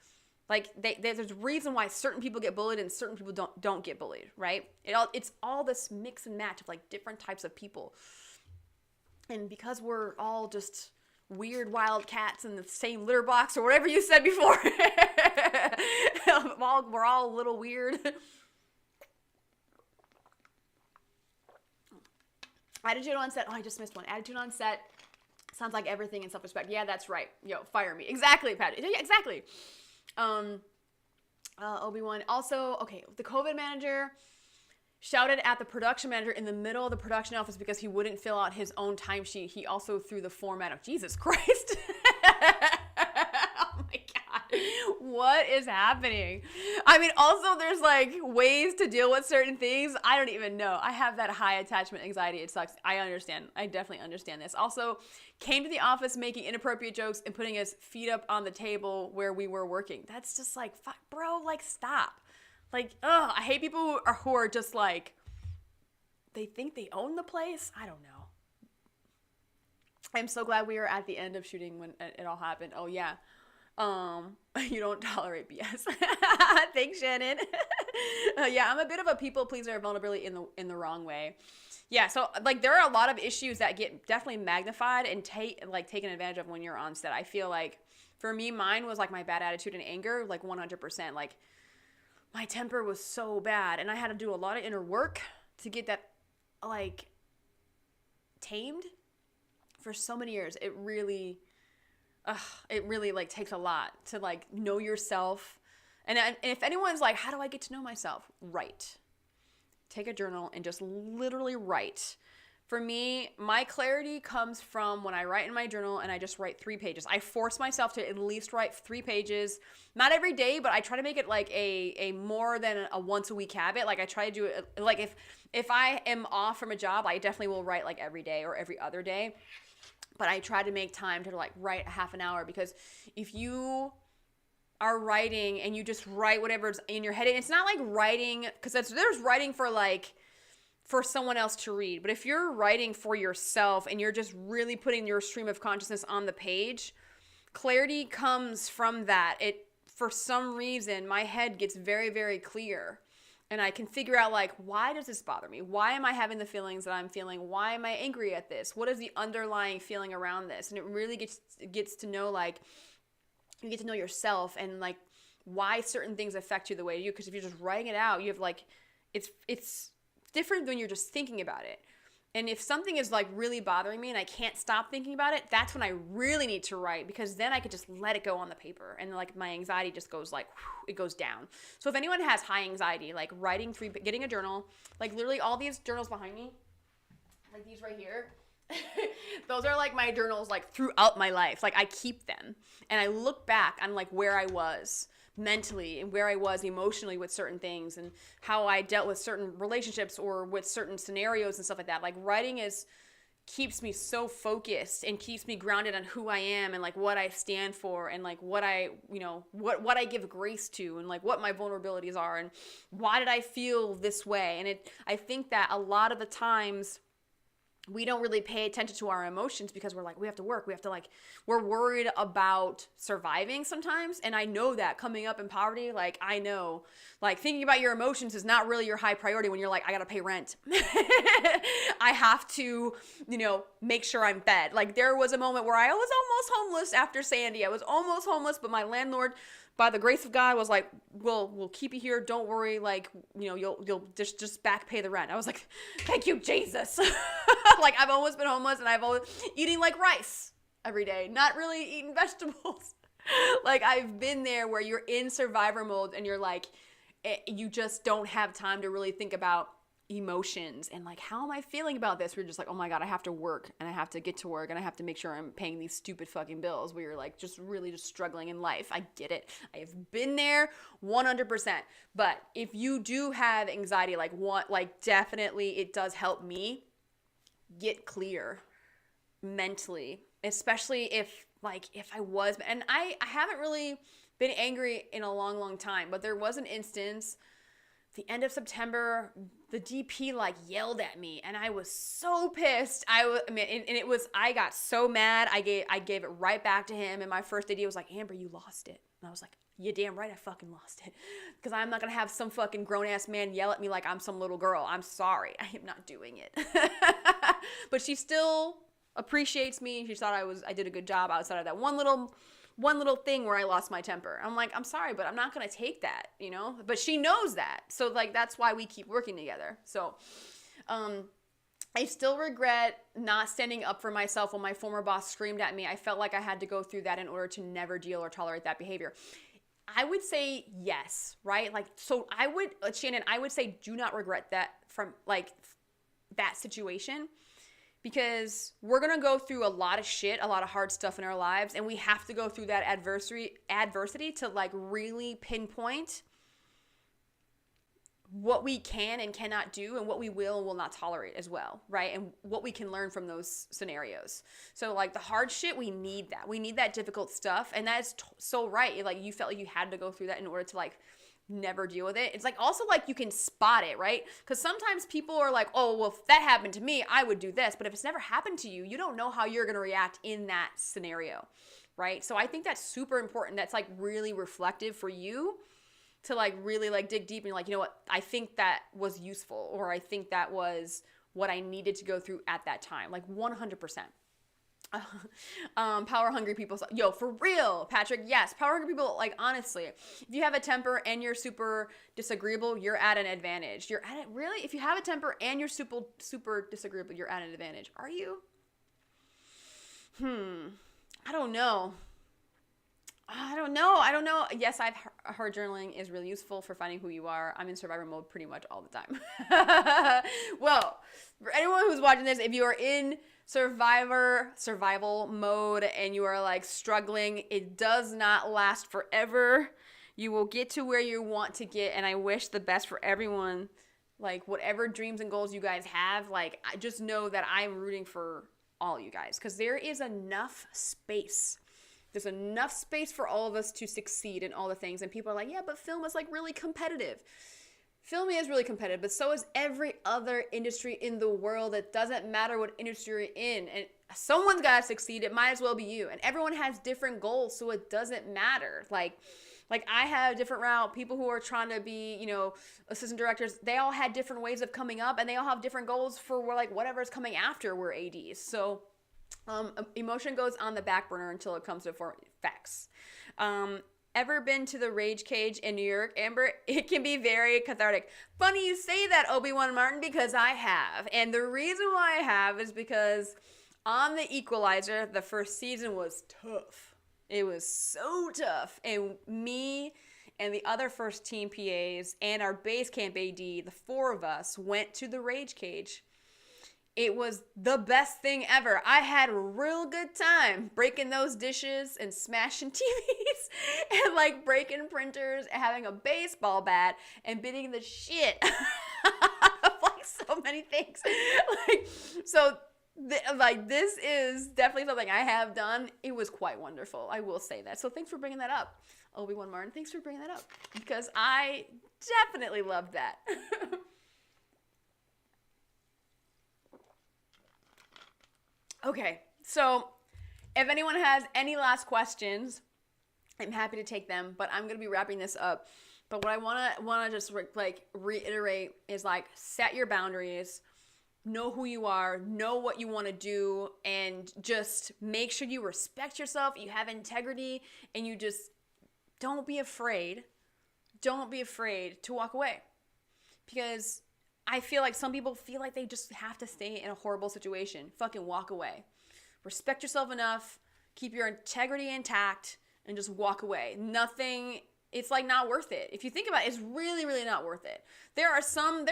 Like there's a reason why certain people get bullied and certain people don't get bullied, right? It's all this mix and match of like different types of people. And because we're all just weird wild cats in the same litter box or whatever you said before. We're all a little weird. Attitude on set. Oh, I just missed one. Attitude on set sounds like everything in self-respect. Yeah, that's right. Yo, fire me. Exactly, Pat. Yeah, exactly. Obi-Wan. Also, okay, the COVID manager shouted at the production manager in the middle of the production office because he wouldn't fill out his own timesheet. He also threw the format of Jesus Christ. Oh my God. What is happening? I mean, also there's like ways to deal with certain things. I don't even know. I have that high attachment anxiety. It sucks. I understand. I definitely understand this. Also came to the office making inappropriate jokes and putting his feet up on the table where we were working. That's just like, fuck, bro, like stop. Like, ugh, I hate people who are just like, they think they own the place. I don't know. I'm so glad we were at the end of shooting when it all happened. Oh, yeah. You don't tolerate BS. Thanks, Shannon. Yeah, I'm a bit of a people pleaser, vulnerability in the wrong way. Yeah, so like there are a lot of issues that get definitely magnified and taken advantage of when you're on set. I feel like for me, mine was like my bad attitude and anger, like 100%. Like, my temper was so bad, and I had to do a lot of inner work to get that, like, tamed for so many years. It really, like, takes a lot to, like, know yourself. And if anyone's like, how do I get to know myself? Write. Take a journal and just literally write. For me, my clarity comes from when I write in my journal and I just write 3 pages. I force myself to at least write 3 pages. Not every day, but I try to make it like a more than a once a week habit. Like I try to do it, like if I am off from a job, I definitely will write like every day or every other day. But I try to make time to like write a half an hour, because if you are writing and you just write whatever's in your head, and it's not like writing, because there's writing for someone else to read. But if you're writing for yourself and you're just really putting your stream of consciousness on the page, clarity comes from that. For some reason, my head gets very, very clear, and I can figure out like, why does this bother me? Why am I having the feelings that I'm feeling? Why am I angry at this? What is the underlying feeling around this? And it really gets to know, like, you get to know yourself and like why certain things affect you the way you do. Because if you're just writing it out, you have like, it's different when you're just thinking about it. And if something is like really bothering me and I can't stop thinking about it, that's when I really need to write, because then I could just let it go on the paper and like my anxiety just goes like, whew, it goes down. So if anyone has high anxiety, like getting a journal, like literally all these journals behind me, like these right here, those are like my journals like throughout my life. Like I keep them and I look back on like where I was mentally and where I was emotionally with certain things and how I dealt with certain relationships or with certain scenarios and stuff like that. Like writing is keeps me so focused and keeps me grounded on who I am and like what I stand for and like what I, what I give grace to and like what my vulnerabilities are and why did I feel this way. And I think that a lot of the times we don't really pay attention to our emotions because we're like, we have to work. We're worried about surviving sometimes. And I know that coming up in poverty, like I know, like thinking about your emotions is not really your high priority when you're like, I got to pay rent. I have to, make sure I'm fed. Like there was a moment where I was almost homeless after Sandy. I was almost homeless, but my landlord, by the grace of God, was like, we'll keep you here. Don't worry. Like, you'll just back pay the rent. I was like, thank you, Jesus. Like I've almost been homeless and I've always eating like rice every day, not really eating vegetables. Like I've been there where you're in survivor mode and you're like, you just don't have time to really think about emotions and like, how am I feeling about this? We're just like, oh my God, I have to work and I have to get to work and I have to make sure I'm paying these stupid fucking bills where you're like just really just struggling in life. I get it. I have been there 100%. But if you do have anxiety, definitely it does help me get clear mentally, especially if I was, and I haven't really been angry in a long, long time, but there was an instance the end of September, the DP yelled at me and I was so pissed. I got so mad. I gave it right back to him. And my first idea was like, Amber, you lost it. And I was like, you're damn right I fucking lost it. Because I'm not going to have some fucking grown ass man yell at me like I'm some little girl. I'm sorry. I am not doing it. But she still appreciates me. She thought I did a good job outside of that one little thing where I lost my temper. I'm like, I'm sorry, but I'm not going to take that, But she knows that. So, that's why we keep working together. So, I still regret not standing up for myself when my former boss screamed at me. I felt like I had to go through that in order to never deal or tolerate that behavior. I would say yes, right? Shannon, I would say do not regret that from, that situation. Because we're going to go through a lot of shit, a lot of hard stuff in our lives, and we have to go through that adversity to really pinpoint what we can and cannot do and what we will and will not tolerate as well, right? And what we can learn from those scenarios. So the hard shit, we need that. We need that difficult stuff, and that is so right. You felt like you had to go through that in order to never deal with it. It's also you can spot it, right? Because sometimes people are like, oh, well, if that happened to me, I would do this. But if it's never happened to you, you don't know how you're going to react in that scenario, right? So I think that's super important. That's really reflective for you to really dig deep and you're you know what? I think that was useful, or I think that was what I needed to go through at that time. 100%. Power hungry people, yo, for real, Patrick. Yes, power hungry people, honestly, if you have a temper and you're super disagreeable, you're at an advantage. You're at it, really? If you have a temper and you're super disagreeable, you're at an advantage. Are you? I don't know. Yes, I've heard journaling is really useful for finding who you are. I'm in survivor mode pretty much all the time. Well, for anyone who's watching this, if you are in survival mode and you are struggling, it does not last forever. You will get to where you want to get, and I wish the best for everyone. Whatever dreams and goals you guys have, I just know that I'm rooting for all you guys, because there is enough space. There's enough space for all of us to succeed in all the things. And people are like, yeah, but film is really competitive. Film is really competitive, but so is every other industry in the world. It doesn't matter what industry you're in. And someone's got to succeed. It might as well be you. And everyone has different goals, so it doesn't matter. I have a different route. People who are trying to be, assistant directors, they all had different ways of coming up, and they all have different goals for whatever's coming after we're ADs. So emotion goes on the back burner until it comes to facts. Ever been to the Rage Cage in New York, Amber? It can be very cathartic. Funny you say that, Obi-Wan Martin, because I have. And the reason why I have is because on The Equalizer, the first season was tough. It was so tough. And me and the other first team PAs and our base camp AD, the four of us, went to the Rage Cage. It was the best thing ever. I had a real good time breaking those dishes and smashing TVs and breaking printers and having a baseball bat and beating the shit of so many things. So This is definitely something I have done. It was quite wonderful. I will say that. So thanks for bringing that up, Obi-Wan Martin. Thanks for bringing that up because I definitely loved that. Okay, so if anyone has any last questions, I'm happy to take them, but I'm gonna be wrapping this up. But what I wanna just like reiterate is like set your boundaries, know who you are, know what you want to do, and just make sure you respect yourself, you have integrity, and you just don't be afraid. Don't be afraid to walk away, because I feel like some people feel like they just have to stay in a horrible situation. Fucking walk away. Respect yourself enough, keep your integrity intact, and just walk away. Nothing, it's like not worth it. If you think about it, it's really, really not worth it. There are some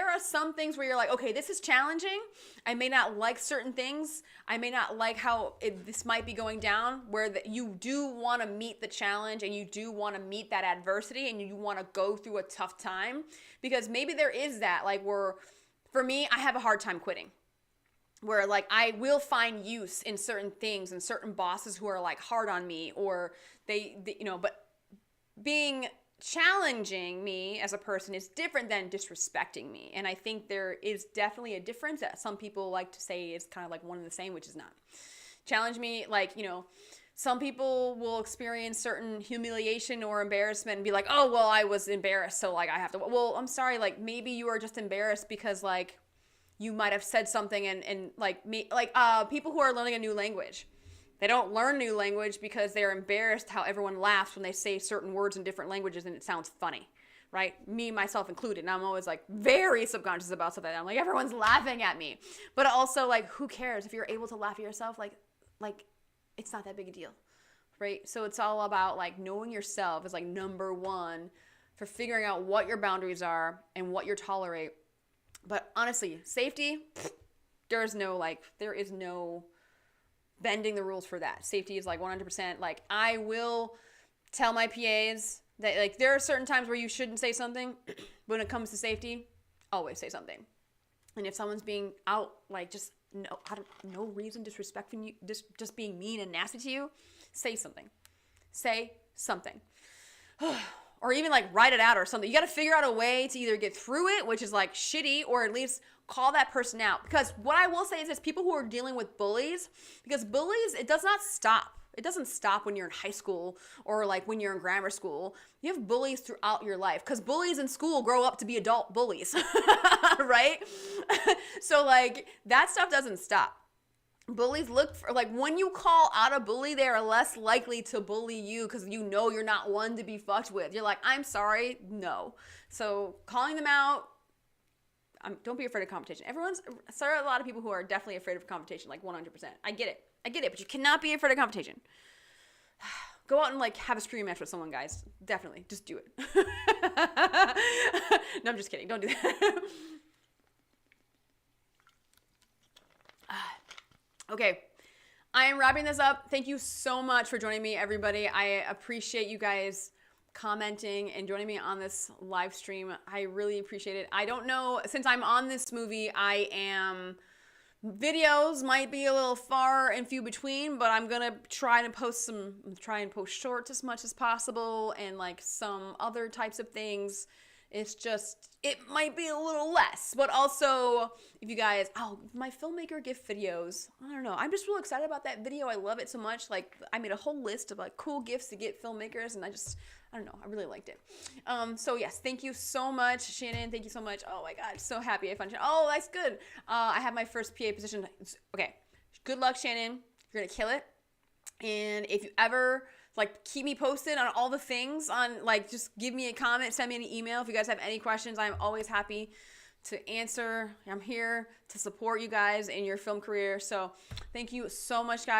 things where you're like, okay, this is challenging. I may not like certain things. I may not like how this might be going down, where you do want to meet the challenge and you do want to meet that adversity and you want to go through a tough time, because maybe there is that, like, where for me, I have a hard time quitting, where like I will find use in certain things and certain bosses who are like hard on me, or they but being challenging me as a person is different than disrespecting me. And I think there is definitely a difference that some people like to say is kind of like one and the same, which is not. Challenge me, like, some people will experience certain humiliation or embarrassment and be like, oh, well, I was embarrassed, so like I have to, well, I'm sorry, like maybe you are just embarrassed because like you might have said something and like me, like people who are learning a new language. They don't learn new language because they're embarrassed how everyone laughs when they say certain words in different languages and it sounds funny, right? Me, myself included. And I'm always like very subconscious about stuff like that. I'm like, everyone's laughing at me. But also like, who cares? If you're able to laugh at yourself, like it's not that big a deal, right? So it's all about like knowing yourself is like number one for figuring out what your boundaries are and what you tolerate. But honestly, safety, there is no bending the rules for that. Safety is like 100%. Like I will tell my PAs that like there are certain times where you shouldn't say something. When it comes to safety, always say something. And if someone's being out, like just no reason disrespecting you, just being mean and nasty to you, say something. Say something. Or even like write it out or something. You got to figure out a way to either get through it, which is like shitty, or at least call that person out. Because what I will say is this, people who are dealing with bullies, because bullies, it does not stop. It doesn't stop when you're in high school or like when you're in grammar school. You have bullies throughout your life, because bullies in school grow up to be adult bullies, right? So like that stuff doesn't stop. Bullies look for, like, when you call out a bully, they are less likely to bully you because you know you're not one to be fucked with. You're like, I'm sorry, no. So calling them out, don't be afraid of competition. There are a lot of people who are definitely afraid of competition, like 100%. I get it, but you cannot be afraid of competition. Go out and like have a scream match with someone, guys. Definitely, just do it. No, I'm just kidding. Don't do that. Okay, I am wrapping this up. Thank you so much for joining me, everybody. I appreciate you guys commenting and joining me on this live stream. I really appreciate it. I don't know, since I'm on this movie, videos might be a little far and few between, but I'm gonna try and post shorts as much as possible and like some other types of things. It's just, it might be a little less, but also if you guys, my filmmaker gift videos, I don't know. I'm just real excited about that video. I love it so much. Like I made a whole list of like cool gifts to get filmmakers, and I don't know. I really liked it. So yes, thank you so much, Shannon. Thank you so much. Oh my God, so happy I found Shannon. Oh, that's good. I have my first PA position. Okay. Good luck, Shannon. You're going to kill it. And if you ever like keep me posted on all the things, on like just give me a comment, send me an email if you guys have any questions. I'm always happy to answer. I'm here to support you guys in your film career. So thank you so much, guys.